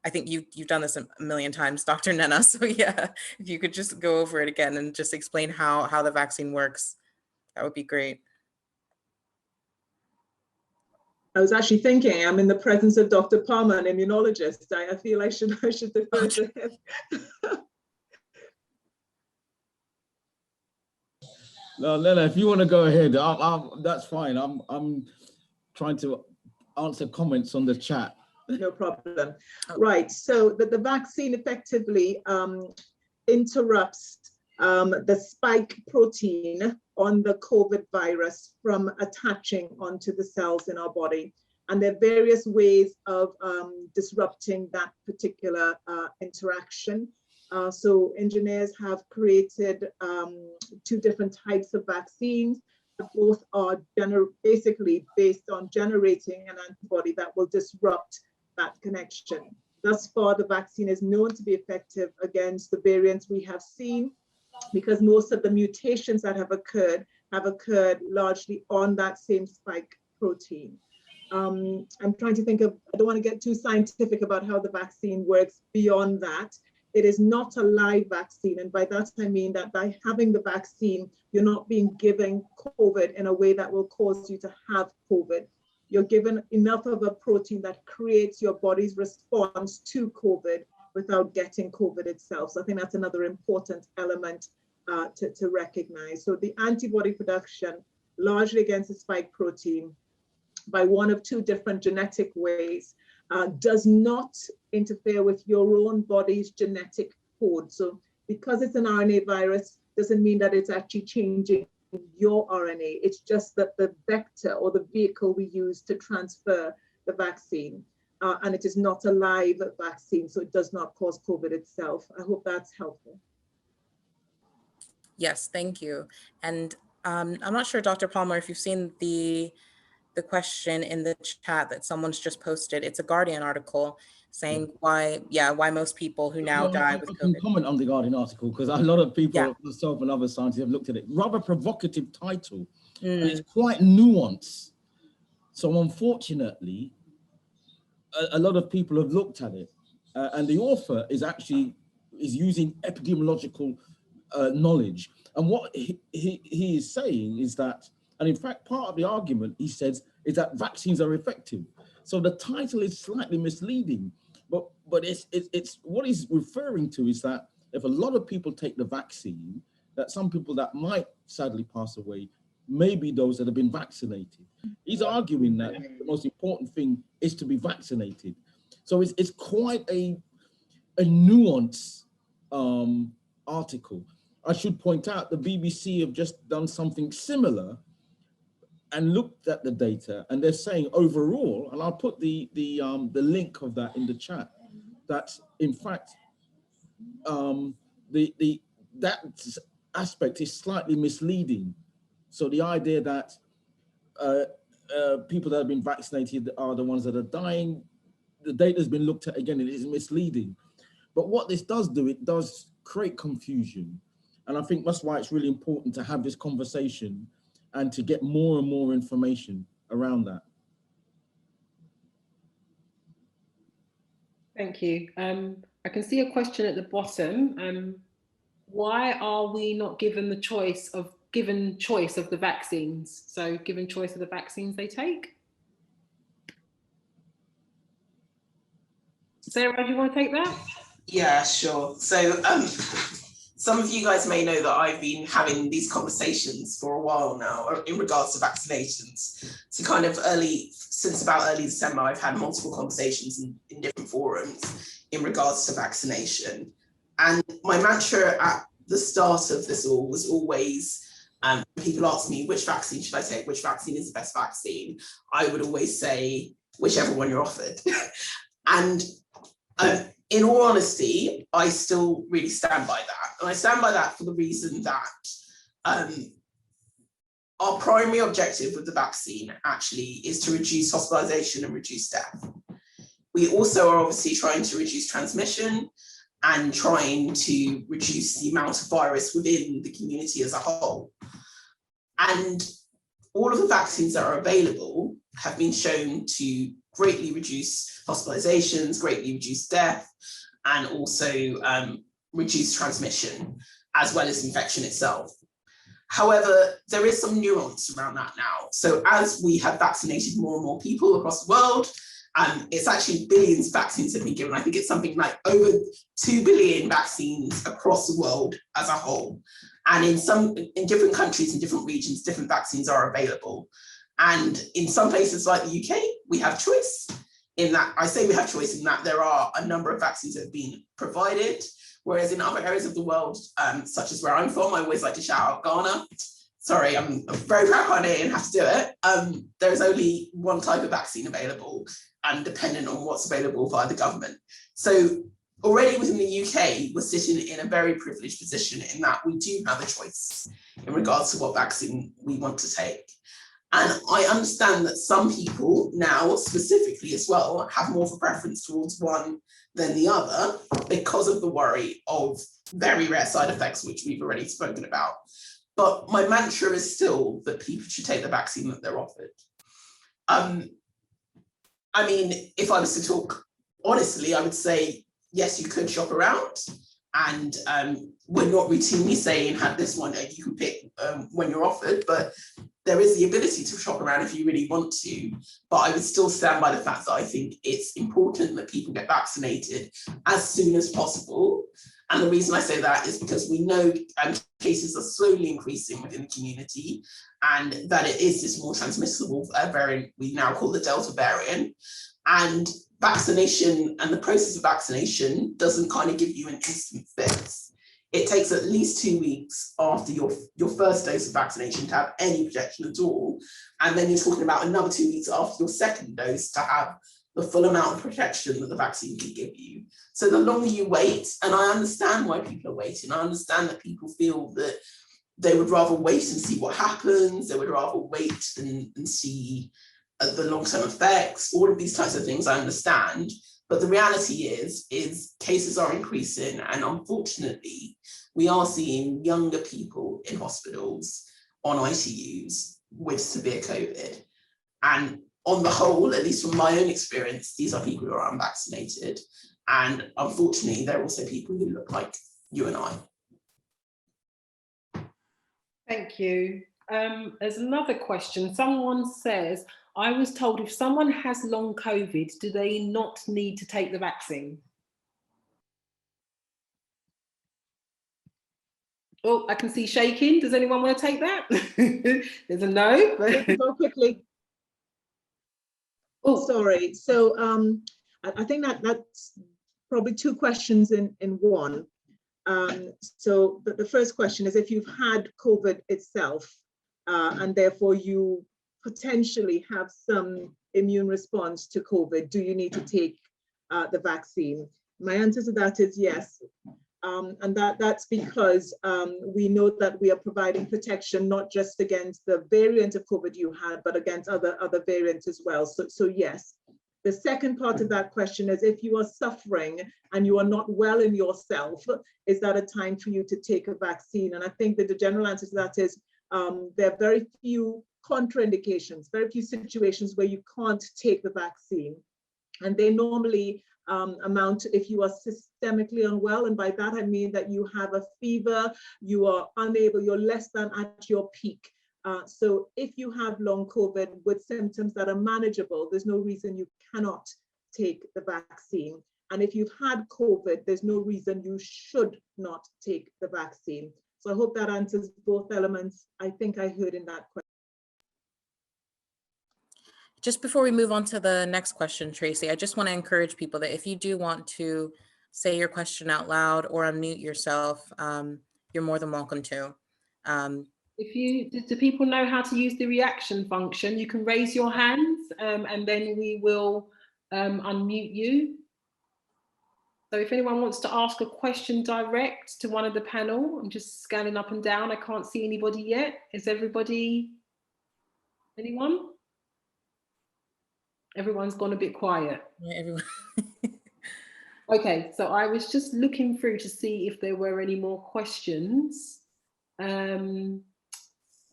I think you've done this a million times, Dr. Nena. So yeah, if you could just go over it again and just explain how the vaccine works, that would be great. I was actually thinking, I'm in the presence of Dr. Palmer, an immunologist. I feel I should defer to him. No, Lena, if you want to go ahead, that's fine. I'm trying to answer comments on the chat. No problem. Right, so the vaccine effectively interrupts the spike protein on the COVID virus from attaching onto the cells in our body. And there are various ways of disrupting that particular interaction. So engineers have created 2 different types of vaccines. Both are basically based on generating an antibody that will disrupt that connection. Thus far, the vaccine is known to be effective against the variants we have seen, because most of the mutations that have occurred largely on that same spike protein. I'm trying to think of, I don't want to get too scientific about how the vaccine works beyond that. It is not a live vaccine, and by that I mean that by having the vaccine, you're not being given COVID in a way that will cause you to have COVID. You're given enough of a protein that creates your body's response to COVID without getting COVID itself. So I think that's another important element to recognize. So the antibody production, largely against the spike protein, by one of 2 different genetic ways, does not interfere with your own body's genetic code. So because it's an RNA virus, doesn't mean that it's actually changing your RNA. It's just that the vector or the vehicle we use to transfer the vaccine. And it is not a live vaccine, so it does not cause COVID itself. I hope that's helpful. Yes, thank you. And I'm not sure, Dr. Palmer, if you've seen the question in the chat that someone's just posted. It's a Guardian article saying why most people who now die with COVID. I can comment on the Guardian article because a lot of people, myself and other scientists, have looked at it. Rather provocative title, and it's quite nuanced. So unfortunately, a lot of people have looked at it, and the author is using epidemiological knowledge. And what he is saying is that, and in fact, part of the argument, he says, is that vaccines are effective. So the title is slightly misleading, but it's what he's referring to is that if a lot of people take the vaccine, that some people that might sadly pass away may be those that have been vaccinated. He's arguing that the most important thing is to be vaccinated. So it's quite a nuanced article. I should point out the BBC have just done something similar and looked at the data, and they're saying overall, and I'll put the link of that in the chat, that in fact that aspect is slightly misleading. So the idea that people that have been vaccinated are the ones that are dying, the data has been looked at again, it is misleading. But what this does do, it does create confusion. And I think that's why it's really important to have this conversation and to get more and more information around that. Thank you. I can see a question at the bottom. Why are we not given the choice of the vaccines? So given choice of the vaccines they take? Sarah, do you want to take that? Yeah, sure. So some of you guys may know that I've been having these conversations for a while now in regards to vaccinations. So kind of since about early December, I've had multiple conversations in different forums in regards to vaccination. And my mantra at the start of this all was always, people ask me, which vaccine should I take? Which vaccine is the best vaccine? I would always say, whichever one you're offered. And in all honesty, I still really stand by that. And I stand by that for the reason that our primary objective with the vaccine actually is to reduce hospitalization and reduce death. We also are obviously trying to reduce transmission and trying to reduce the amount of virus within the community as a whole. And all of the vaccines that are available have been shown to greatly reduce hospitalizations, greatly reduce death, and also reduce transmission, as well as infection itself. However, there is some nuance around that now. So as we have vaccinated more and more people across the world, it's actually billions of vaccines have been given. I think it's something like over 2 billion vaccines across the world as a whole. And in different countries and different regions, different vaccines are available. And in some places like the UK, we have choice in that, I say we have choice in that there are a number of vaccines that have been provided, whereas in other areas of the world, such as where I'm from, I always like to shout out Ghana. Sorry, I'm very proud Ghanaian and have to do it. There's only one type of vaccine available and dependent on what's available via the government. So already within the UK, we're sitting in a very privileged position in that we do have a choice in regards to what vaccine we want to take. And I understand that some people now specifically as well have more of a preference towards one than the other because of the worry of very rare side effects, which we've already spoken about. But my mantra is still that people should take the vaccine that they're offered. I mean, if I was to talk honestly, I would say, yes, you could shop around. And we're not routinely saying have this one and you can pick when you're offered, but there is the ability to shop around if you really want to. But I would still stand by the fact that I think it's important that people get vaccinated as soon as possible. And the reason I say that is because we know cases are slowly increasing within the community and that it is this more transmissible variant we now call the Delta variant. And vaccination and the process of vaccination doesn't kind of give you an instant fix. It takes at least 2 weeks after your first dose of vaccination to have any protection at all. And then you're talking about another 2 weeks after your second dose to have the full amount of protection that the vaccine can give you. So the longer you wait, and I understand why people are waiting, I understand that people feel that they would rather wait and see what happens, they would rather wait and see the long-term effects, all of these types of things I understand. But the reality is cases are increasing, and unfortunately, we are seeing younger people in hospitals on ICUs with severe COVID. And on the whole, at least from my own experience, these are people who are unvaccinated. And unfortunately, they're also people who look like you and I. Thank you. There's another question. Someone says, I was told if someone has long COVID, do they not need to take the vaccine? Oh, I can see shaking. Does anyone want to take that? There's a no. Go quickly. Oh, sorry. So I think that's probably two questions in one. So the first question is if you've had COVID itself and therefore you potentially have some immune response to COVID, do you need to take the vaccine? My answer to that is yes. And that's because we know that we are providing protection not just against the variant of COVID you had, but against other variants as well. So yes. The second part of that question is, if you are suffering and you are not well in yourself, is that a time for you to take a vaccine? And I think that the general answer to that is there are very few contraindications, very few situations where you can't take the vaccine. And they normally amount to if you are systemically unwell. And by that, I mean that you have a fever, you are unable, you're less than at your peak. So if you have long COVID with symptoms that are manageable, there's no reason you cannot take the vaccine. And if you've had COVID, there's no reason you should not take the vaccine. So I hope that answers both elements I think I heard in that question. Just before we move on to the next question, Tracy, I just want to encourage people that if you do want to say your question out loud or unmute yourself, you're more than welcome to. Do people know how to use the reaction function? You can raise your hands and then we will unmute you. So if anyone wants to ask a question direct to one of the panel, I'm just scanning up and down. I can't see anybody yet. Is everybody, anyone? Everyone's gone a bit quiet. Yeah, everyone. Okay, so I was just looking through to see if there were any more questions.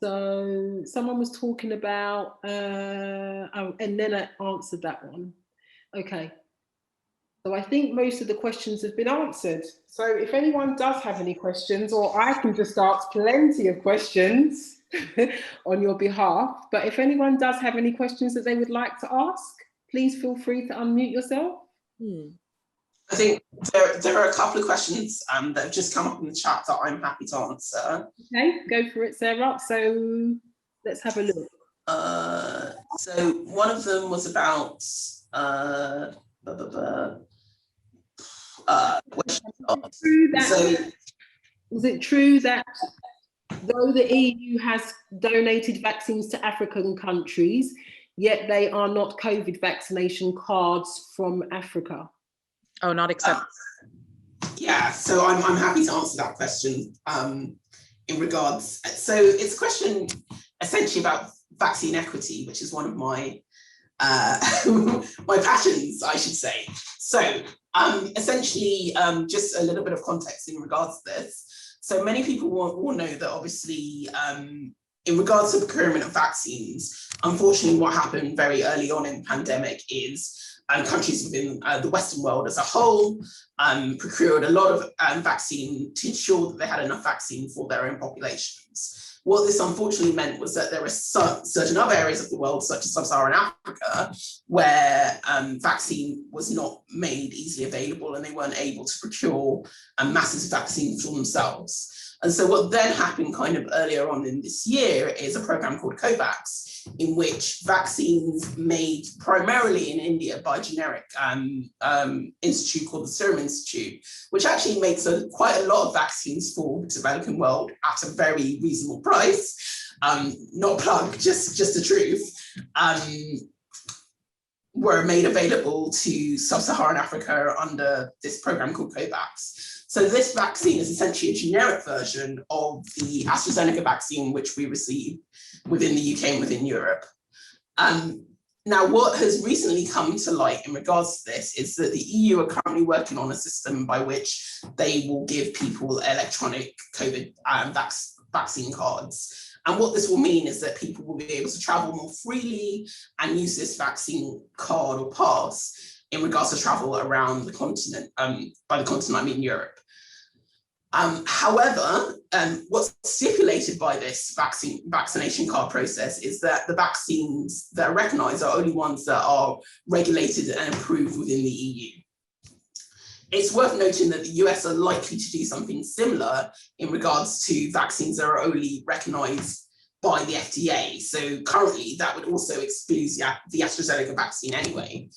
So someone was talking about, and then I answered that one. Okay, so I think most of the questions have been answered. So if anyone does have any questions, or I can just ask plenty of questions on your behalf, but if anyone does have any questions that they would like to ask, please feel free to unmute yourself. I think there are a couple of questions that have just come up in the chat that I'm happy to answer. Okay, go for it, Sarah. So let's have a look. So one of them was about is it true that though the EU has donated vaccines to African countries, yet they are not COVID vaccination cards from Africa? Oh, not accepted. Yeah, so I'm happy to answer that question in regards. So it's a question essentially about vaccine equity, which is one of my my passions, I should say. So essentially, just a little bit of context in regards to this. So many people will know that obviously in regards to the procurement of vaccines, unfortunately what happened very early on in the pandemic is countries within the Western world as a whole procured a lot of vaccine to ensure that they had enough vaccine for their own populations. What this unfortunately meant was that there were certain other areas of the world, such as sub-Saharan Africa, where vaccine was not made easily available and they weren't able to procure masses of vaccine for themselves. And so what then happened kind of earlier on in this year is a program called COVAX, in which vaccines made primarily in India by a generic institute called the Serum Institute, which actually makes quite a lot of vaccines for the developing world at a very reasonable price. Not plug, just the truth. Were made available to sub-Saharan Africa under this program called COVAX. So this vaccine is essentially a generic version of the AstraZeneca vaccine, which we received within the UK and within Europe. Now, what has recently come to light in regards to this is that the EU are currently working on a system by which they will give people electronic COVID vaccine cards. And what this will mean is that people will be able to travel more freely and use this vaccine card or pass in regards to travel around the continent. By the continent, I mean Europe. However, what's stipulated by this vaccination card process is that the vaccines that are recognized are only ones that are regulated and approved within the EU. It's worth noting that the US are likely to do something similar in regards to vaccines that are only recognized by the FDA. So currently that would also exclude the AstraZeneca vaccine anyway.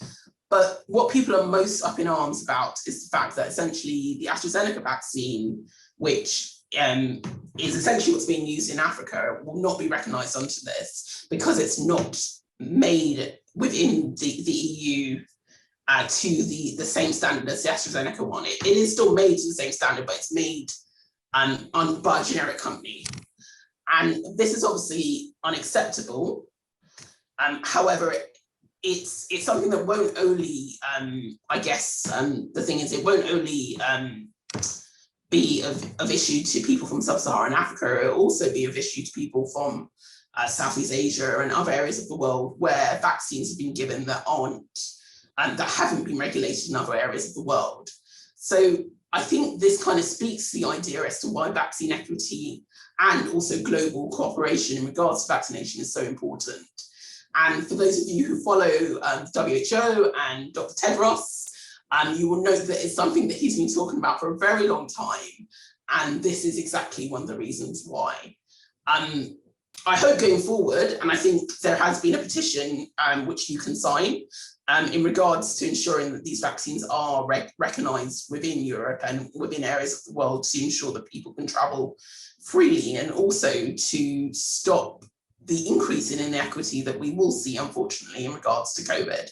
But what people are most up in arms about is the fact that essentially the AstraZeneca vaccine, which is essentially what's being used in Africa, will not be recognized under this because it's not made within the EU to the same standard as the AstraZeneca one. It is still made to the same standard, but it's made by a generic company. And this is obviously unacceptable. However, it's something that won't only, I guess, the thing is, it won't only be of issue to people from sub-Saharan Africa, it will also be of issue to people from Southeast Asia and other areas of the world where vaccines have been given that haven't been regulated in other areas of the world. So I think this kind of speaks to the idea as to why vaccine equity and also global cooperation in regards to vaccination is so important. And for those of you who follow WHO and Dr. Tedros, you will note that it's something that he's been talking about for a very long time. And this is exactly one of the reasons why. I hope going forward, and I think there has been a petition which you can sign in regards to ensuring that these vaccines are recognised within Europe and within areas of the world to ensure that people can travel freely, and also to stop the increase in inequity that we will see, unfortunately, in regards to COVID.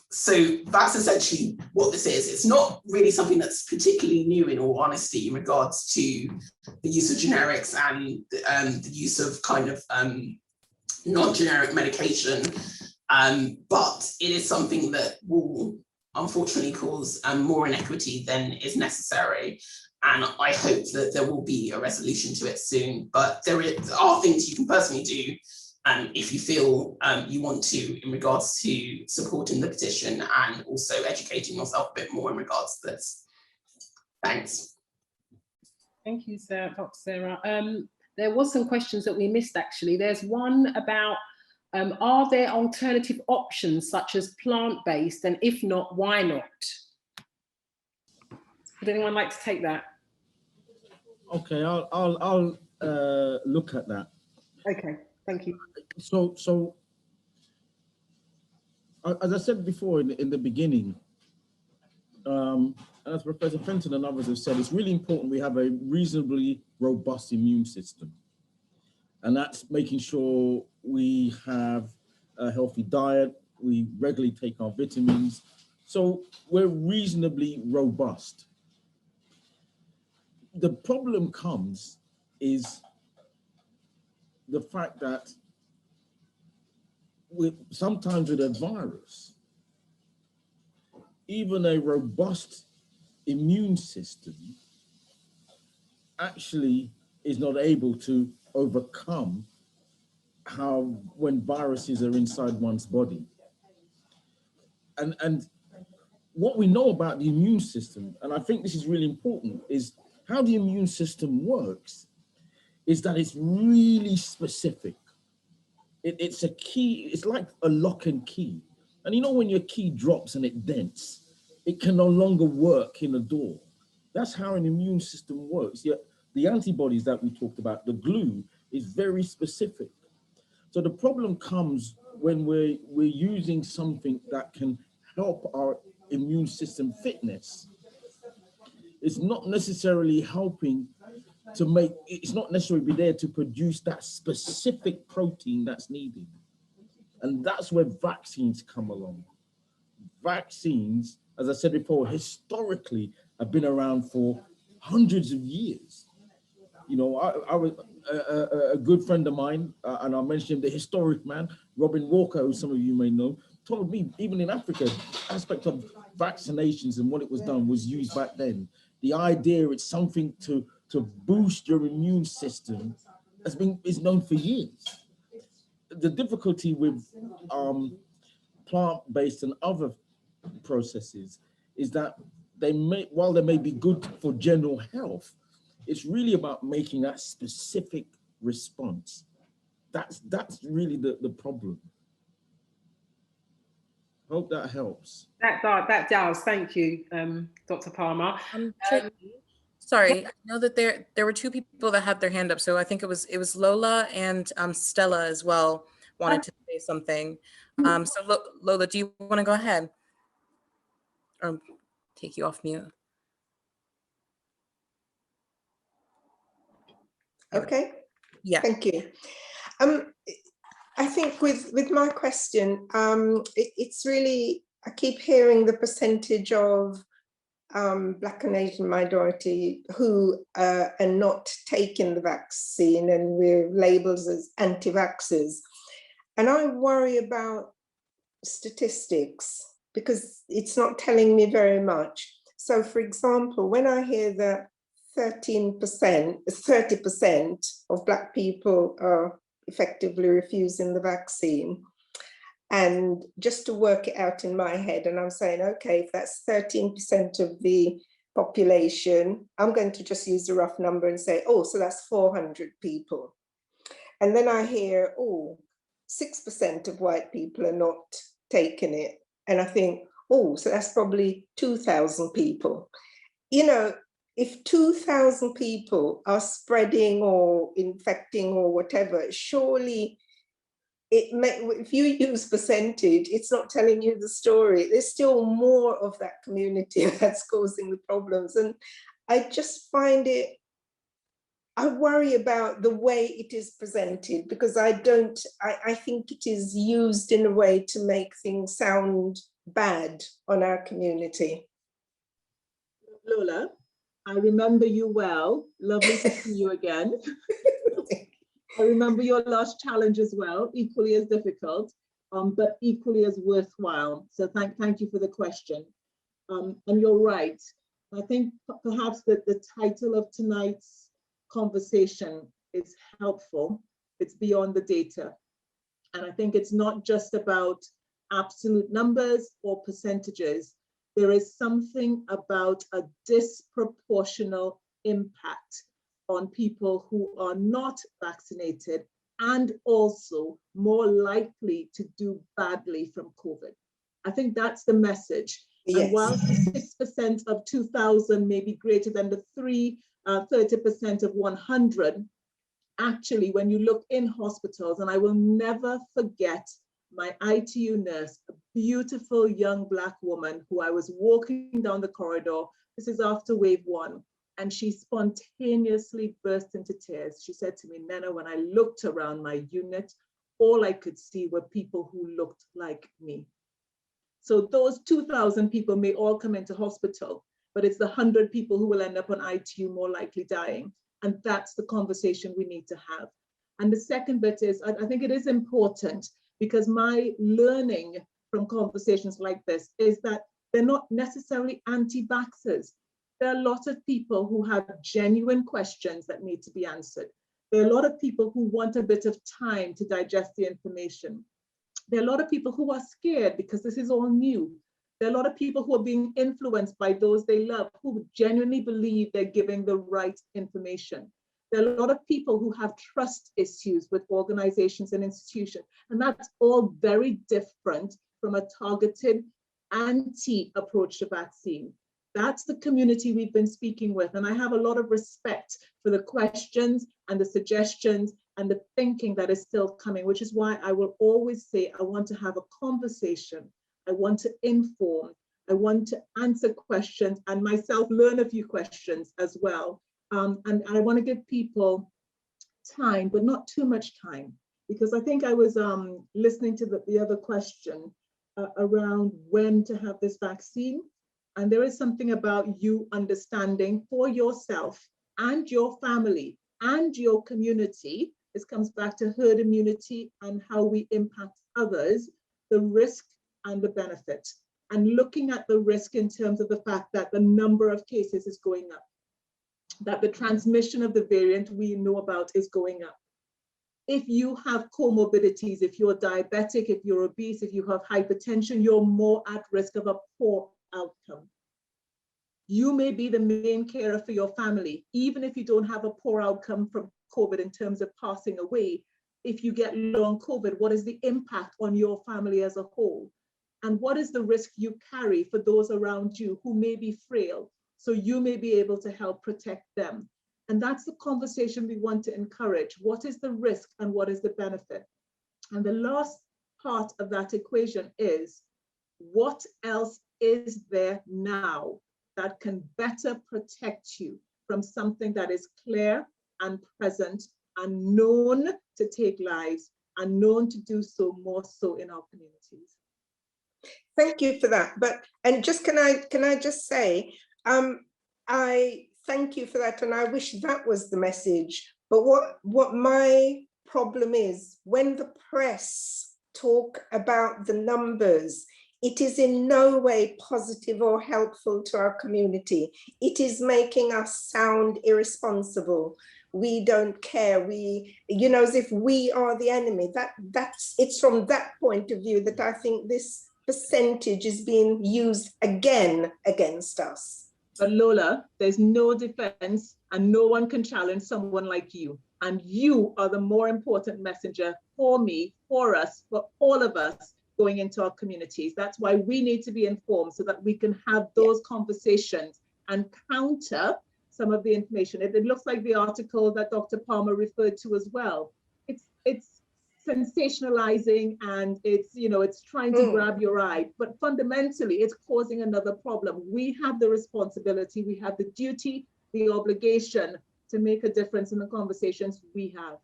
So that's essentially what this is. It's not really something that's particularly new, in all honesty, in regards to the use of generics and the use of kind of non-generic medication. But it is something that will unfortunately cause more inequity than is necessary. And I hope that there will be a resolution to it soon. But there are things you can personally do if you feel you want to, in regards to supporting the petition and also educating yourself a bit more in regards to this. Thanks. Thank you, Sarah, Dr. Sarah. There was some questions that we missed, actually. There's one about, are there alternative options such as plant-based, and if not, why not? Would anyone like to take that? Okay, I'll look at that. Okay, thank you. So as I said before in the beginning, as Professor Fenton and others have said, it's really important we have a reasonably robust immune system. And that's making sure we have a healthy diet, we regularly take our vitamins, so we're reasonably robust. The problem comes is the fact that sometimes with a virus, even a robust immune system actually is not able to overcome when viruses are inside one's body. And what we know about the immune system, and I think this is really important, is how the immune system works is that it's really specific. It's a key, it's like a lock and key. And you know when your key drops and it dents, it can no longer work in a door. That's how an immune system works. Yet the antibodies that we talked about, the glue, is very specific. So the problem comes when we're using something that can help our immune system fitness. It's not necessarily helping to make, it's not necessarily there to produce that specific protein that's needed. And that's where vaccines come along. Vaccines, as I said before, historically have been around for hundreds of years. You know, I was a good friend of mine, and I'll mention him, the historic man, Robin Walker, who some of you may know, told me even in Africa, the aspect of vaccinations and what it was done was used back then. The idea it's something to boost your immune system is known for years. The difficulty with plant-based and other processes is that while they may be good for general health, it's really about making that specific response. That's really the problem. Hope that helps. That does. Thank you, Dr. Palmer. Sorry, I know that there were two people that had their hand up, so I think it was Lola and Stella as well wanted to say something. So Lola, do you want to go ahead or take you off mute? Okay. Yeah. Thank you. I think with my question, it's really, I keep hearing the percentage of Black and Asian minority who are not taking the vaccine, and we're labeled as anti-vaxxers. And I worry about statistics because it's not telling me very much. So for example, when I hear that 30% of Black people are effectively refusing the vaccine, and just to work it out in my head, and I'm saying, okay, if that's 13% of the population, I'm going to just use a rough number and say, oh, so that's 400 people. And then I hear, oh, 6% of white people are not taking it. And I think, oh, so that's probably 2,000 people. You know, if 2,000 people are spreading or infecting or whatever, surely if you use percentage, it's not telling you the story. There's still more of that community that's causing the problems. And I just find it, I worry about the way it is presented, because I think it is used in a way to make things sound bad on our community. Lola, I remember you well. Lovely to see you again. I remember your last challenge as well, equally as difficult, but equally as worthwhile. So thank you for the question. And you're right. I think perhaps that the title of tonight's conversation is helpful. It's beyond the data. And I think it's not just about absolute numbers or percentages. There is something about a disproportional impact on people who are not vaccinated and also more likely to do badly from COVID. I think that's the message. Yes. And while 6% of 2,000 may be greater than the 30% of 100, actually, when you look in hospitals, and I will never forget my ITU nurse, a beautiful young Black woman who I was walking down the corridor. This is after wave 1. And she spontaneously burst into tears. She said to me, Nena, when I looked around my unit, all I could see were people who looked like me. So those 2,000 people may all come into hospital, but it's the 100 people who will end up on ITU more likely dying. And that's the conversation we need to have. And the second bit is, I think it is important, because my learning from conversations like this is that they're not necessarily anti-vaxxers. There are a lot of people who have genuine questions that need to be answered. There are a lot of people who want a bit of time to digest the information. There are a lot of people who are scared because this is all new. There are a lot of people who are being influenced by those they love, who genuinely believe they're giving the right information. There are a lot of people who have trust issues with organizations and institutions, and that's all very different from a targeted anti-approach to vaccine. That's the community we've been speaking with, and I have a lot of respect for the questions and the suggestions and the thinking that is still coming, which is why I will always say I want to have a conversation. I want to inform. I want to answer questions and myself learn a few questions as well. And I want to give people time, but not too much time, because I think I was listening to the other question around when to have this vaccine. And there is something about you understanding for yourself and your family and your community. This comes back to herd immunity and how we impact others, the risk and the benefit. And looking at the risk in terms of the fact that the number of cases is going up, that the transmission of the variant we know about is going up. If you have comorbidities, if you're diabetic, if you're obese, if you have hypertension, you're more at risk of a poor outcome. You may be the main carer for your family, even if you don't have a poor outcome from COVID in terms of passing away. If you get long COVID, what is the impact on your family as a whole? And what is the risk you carry for those around you who may be frail? So you may be able to help protect them. And that's the conversation we want to encourage. What is the risk and what is the benefit? And the last part of that equation is, what else is there now that can better protect you from something that is clear and present and known to take lives and known to do so more so in our communities. Thank you for that. And just can I just say, I thank you for that, and I wish that was the message. But what my problem is, when the press talk about the numbers, it is in no way positive or helpful to our community. It is making us sound irresponsible. We don't care. As if we are the enemy. It's from that point of view that I think this percentage is being used again against us. But Lola, there's no defense and no one can challenge someone like you. And you are the more important messenger for me, for us, for all of us going into our communities. That's why we need to be informed so that we can have those conversations and counter some of the information. It looks like the article that Dr. Palmer referred to as well. It's sensationalizing, and it's trying to grab your eye, but fundamentally it's causing another problem. We have the responsibility, we have the duty, the obligation to make a difference in the conversations we have.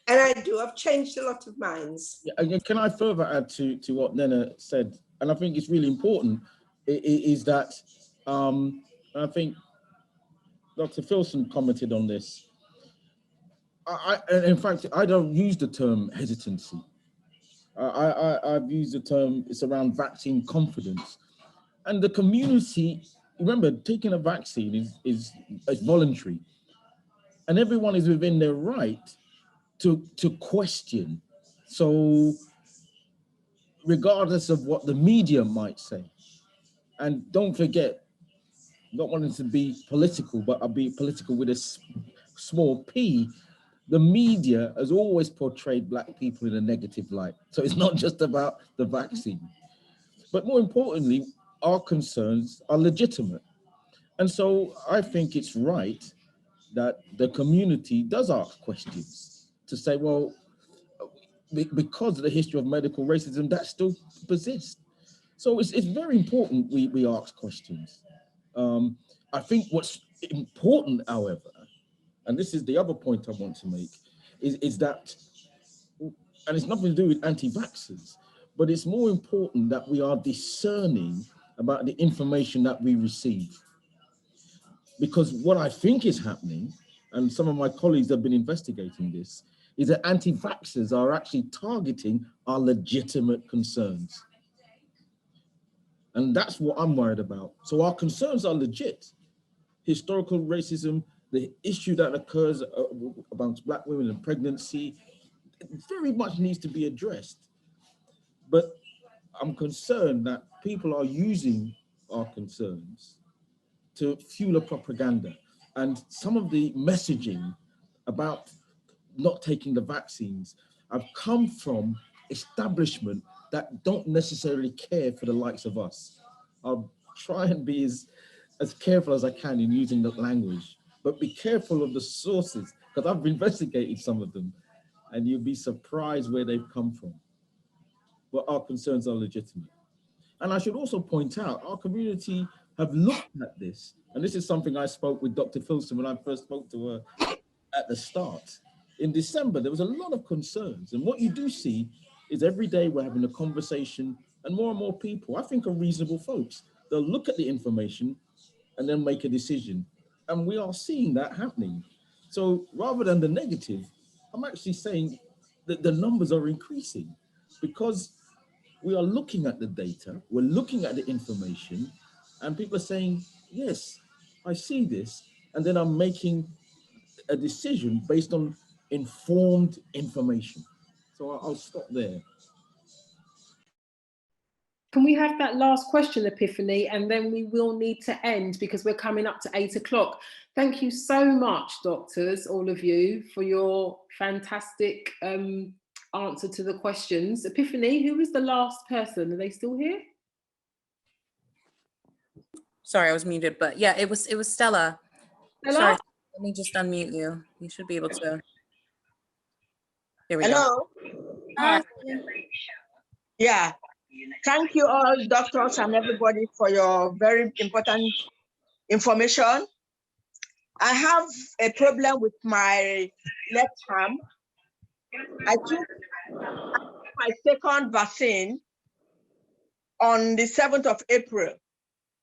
And I do. I've changed a lot of minds. Yeah, can I further add to what Nena said? And I think it's really important, is that I think Dr. Filson commented on this. In fact, I don't use the term hesitancy. I've used the term, it's around vaccine confidence. And the community, remember, taking a vaccine is voluntary. And everyone is within their right to question. So regardless of what the media might say. And don't forget, not wanting to be political, but I'll be political with a small p, the media has always portrayed Black people in a negative light. So it's not just about the vaccine. But more importantly, our concerns are legitimate. And so I think it's right that the community does ask questions to say, well, because of the history of medical racism, that still persists. So it's very important we ask questions. I think what's important, however, and this is the other point I want to make, is that, and it's nothing to do with anti-vaxxers, but it's more important that we are discerning about the information that we receive. Because what I think is happening, and some of my colleagues have been investigating this, is that anti-vaxxers are actually targeting our legitimate concerns. And that's what I'm worried about. So our concerns are legit. Historical racism, the issue that occurs amongst Black women and pregnancy, very much needs to be addressed. But I'm concerned that people are using our concerns to fuel a propaganda. And some of the messaging about not taking the vaccines have come from establishment that don't necessarily care for the likes of us. I'll try and be as careful as I can in using the language, but be careful of the sources, because I've investigated some of them and you'll be surprised where they've come from. But our concerns are legitimate. And I should also point out, our community have looked at this, and this is something I spoke with Dr. Filson when I first spoke to her at the start. In December, there was a lot of concerns. And what you do see is every day we're having a conversation, and more people, I think, are reasonable folks. They'll look at the information and then make a decision. And we are seeing that happening. So rather than the negative, I'm actually saying that the numbers are increasing because we are looking at the data, we're looking at the information, and people are saying, yes, I see this. And then I'm making a decision based on informed information. So I'll stop there. Can we have that last question, Epiphany, and then we will need to end because we're coming up to 8 o'clock. Thank you so much, doctors, all of you, for your fantastic answer to the questions. Epiphany, who was the last person? Are they still here? Sorry, I was muted, but yeah, it was Stella. Stella? Sorry, let me just unmute you. You should be able to. There we Hello. go. Hi. Yeah. Thank you all, doctors and everybody, for your very important information. I have a problem with my left arm. I took my second vaccine on the 7th of April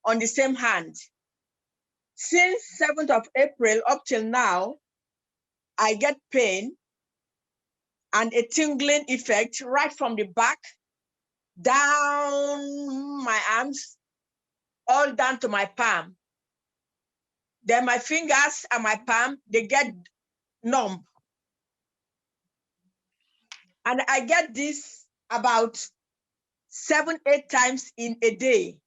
on the same hand. Since 7th of April up till now, I get pain and a tingling effect right from the back, down my arms, all down to my palm. Then my fingers and my palm, they get numb. And I get this about 7-8 times in a day.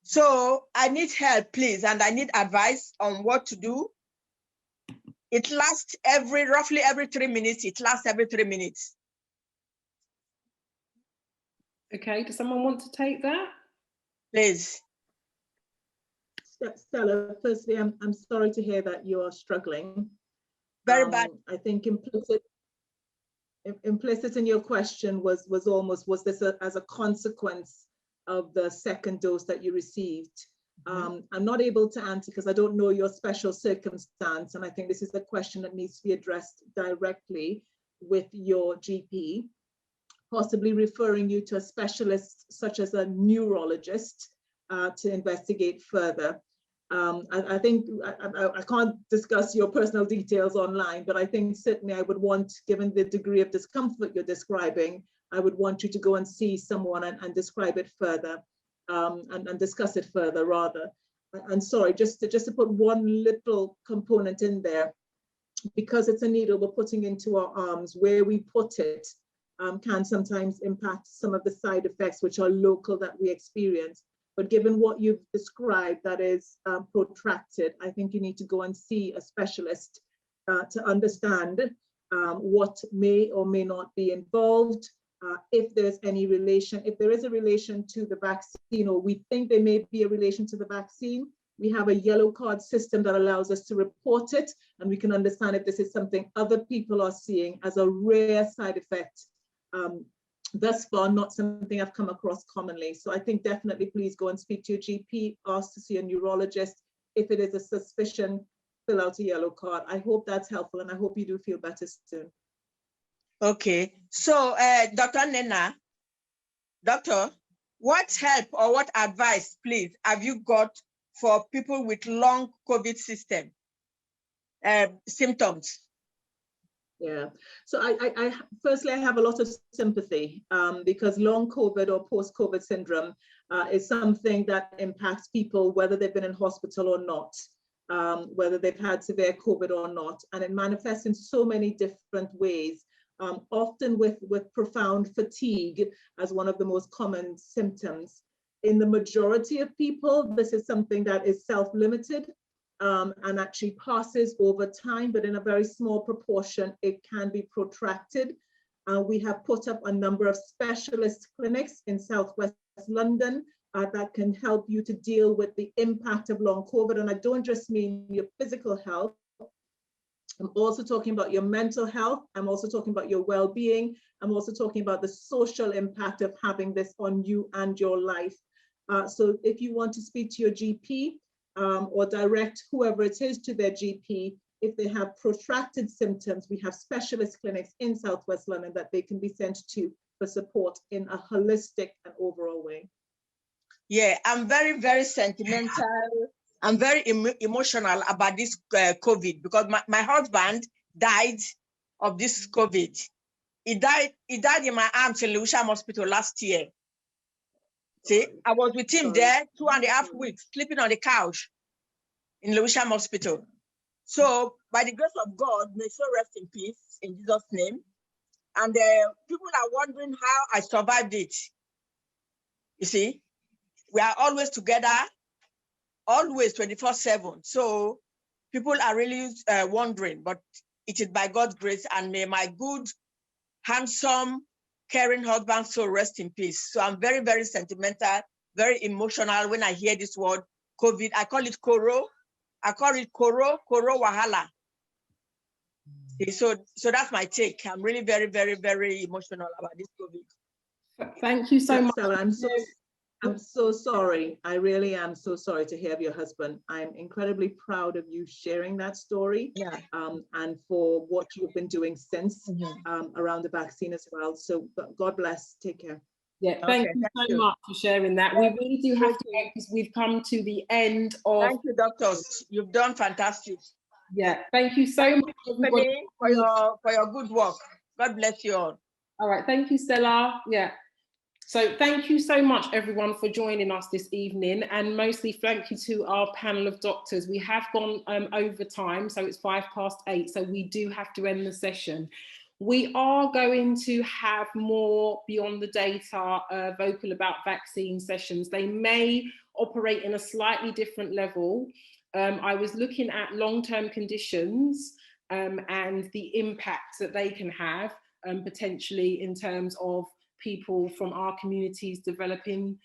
So I need help, please, and I need advice on what to do. It lasts roughly every 3 minutes. It lasts every 3 minutes. Okay, does someone want to take that? Please. Stella, firstly, I'm sorry to hear that you are struggling. Very bad. I think implicit in your question was this as a consequence of the second dose that you received? I'm not able to answer because I don't know your special circumstance, and I think this is a question that needs to be addressed directly with your GP, possibly referring you to a specialist such as a neurologist to investigate further. I think I can't discuss your personal details online, but I think certainly I would want, given the degree of discomfort you're describing, I would want you to go and see someone and describe it further, and discuss it further rather. And sorry, just to put one little component in there, because it's a needle we're putting into our arms, where we put it can sometimes impact some of the side effects which are local that we experience. But given what you've described, that is protracted, I think you need to go and see a specialist to understand what may or may not be involved, if there's any relation, if there is a relation to the vaccine, or we think there may be a relation to the vaccine. We have a yellow card system that allows us to report it, and we can understand if this is something other people are seeing as a rare side effect. Thus far, not something I've come across commonly. So I think definitely please go and speak to your GP, ask to see a neurologist. If it is a suspicion, fill out a yellow card. I hope that's helpful, and I hope you do feel better soon. Okay, so Dr. Nena, doctor, what help or what advice, please, have you got for people with long COVID symptoms? Yeah, so I firstly, I have a lot of sympathy because long COVID or post-COVID syndrome is something that impacts people, whether they've been in hospital or not, whether they've had severe COVID or not, and it manifests in so many different ways, often with profound fatigue as one of the most common symptoms. In the majority of people, this is something that is self-limited, and actually passes over time, but in a very small proportion, it can be protracted. We have put up a number of specialist clinics in Southwest London that can help you to deal with the impact of long COVID. And I don't just mean your physical health. I'm also talking about your mental health. I'm also talking about your well-being. I'm also talking about the social impact of having this on you and your life. So if you want to speak to your GP, or direct whoever it is to their GP, if they have protracted symptoms, we have specialist clinics in Southwest London that they can be sent to for support in a holistic and overall way. Yeah, I'm very, very sentimental. I'm very emotional about this COVID because my husband died of this COVID. He died in my arms in Lewisham Hospital last year. See, I was with him there 2.5 weeks, sleeping on the couch in Lewisham Hospital. So, by the grace of God, may so rest in peace in Jesus' name. And people are wondering how I survived it. You see, we are always together, always 24/7. So, people are really wondering, but it is by God's grace, and may my good, handsome, caring husband so rest in peace. So I'm very, very sentimental, very emotional when I hear this word, COVID. I call it Koro. I call it Koro Wahala. So that's my take. I'm really very, very, very emotional about this COVID. Thank you so much. Stella, I'm so I'm so sorry. I really am so sorry to hear of your husband. I'm incredibly proud of you sharing that story, and for what you've been doing since around the vaccine as well. So God bless. Take care. Yeah, thank you so much for sharing that. We really do have to go because we've come to the end of. Thank you, doctors. You've done fantastic. Yeah, thank you so much, everybody, for your good work. God bless you all. All right, thank you, Stella. Yeah. So thank you so much, everyone, for joining us this evening, and mostly thank you to our panel of doctors. We have gone over time, so it's 8:05, so we do have to end the session. We are going to have more Beyond the Data vocal about vaccine sessions. They may operate in a slightly different level. I was looking at long-term conditions and the impacts that they can have potentially in terms of people from our communities developing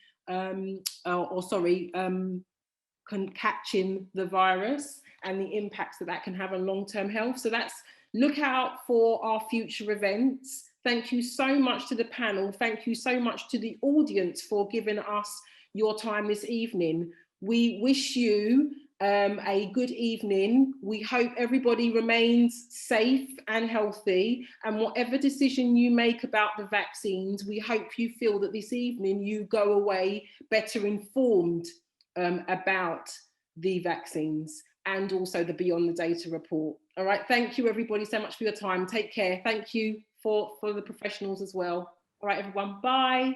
catching the virus and the impacts that can have on long-term health. So that's, look out for our future events. Thank you so much to the panel. Thank you so much to the audience for giving us your time this evening. We wish you a good evening. We hope everybody remains safe and healthy, and whatever decision you make about the vaccines, we hope you feel that this evening you go away better informed about the vaccines and also the Beyond the Data report. All right, thank you everybody so much for your time. Take care. Thank you for the professionals as well. All right, everyone, bye.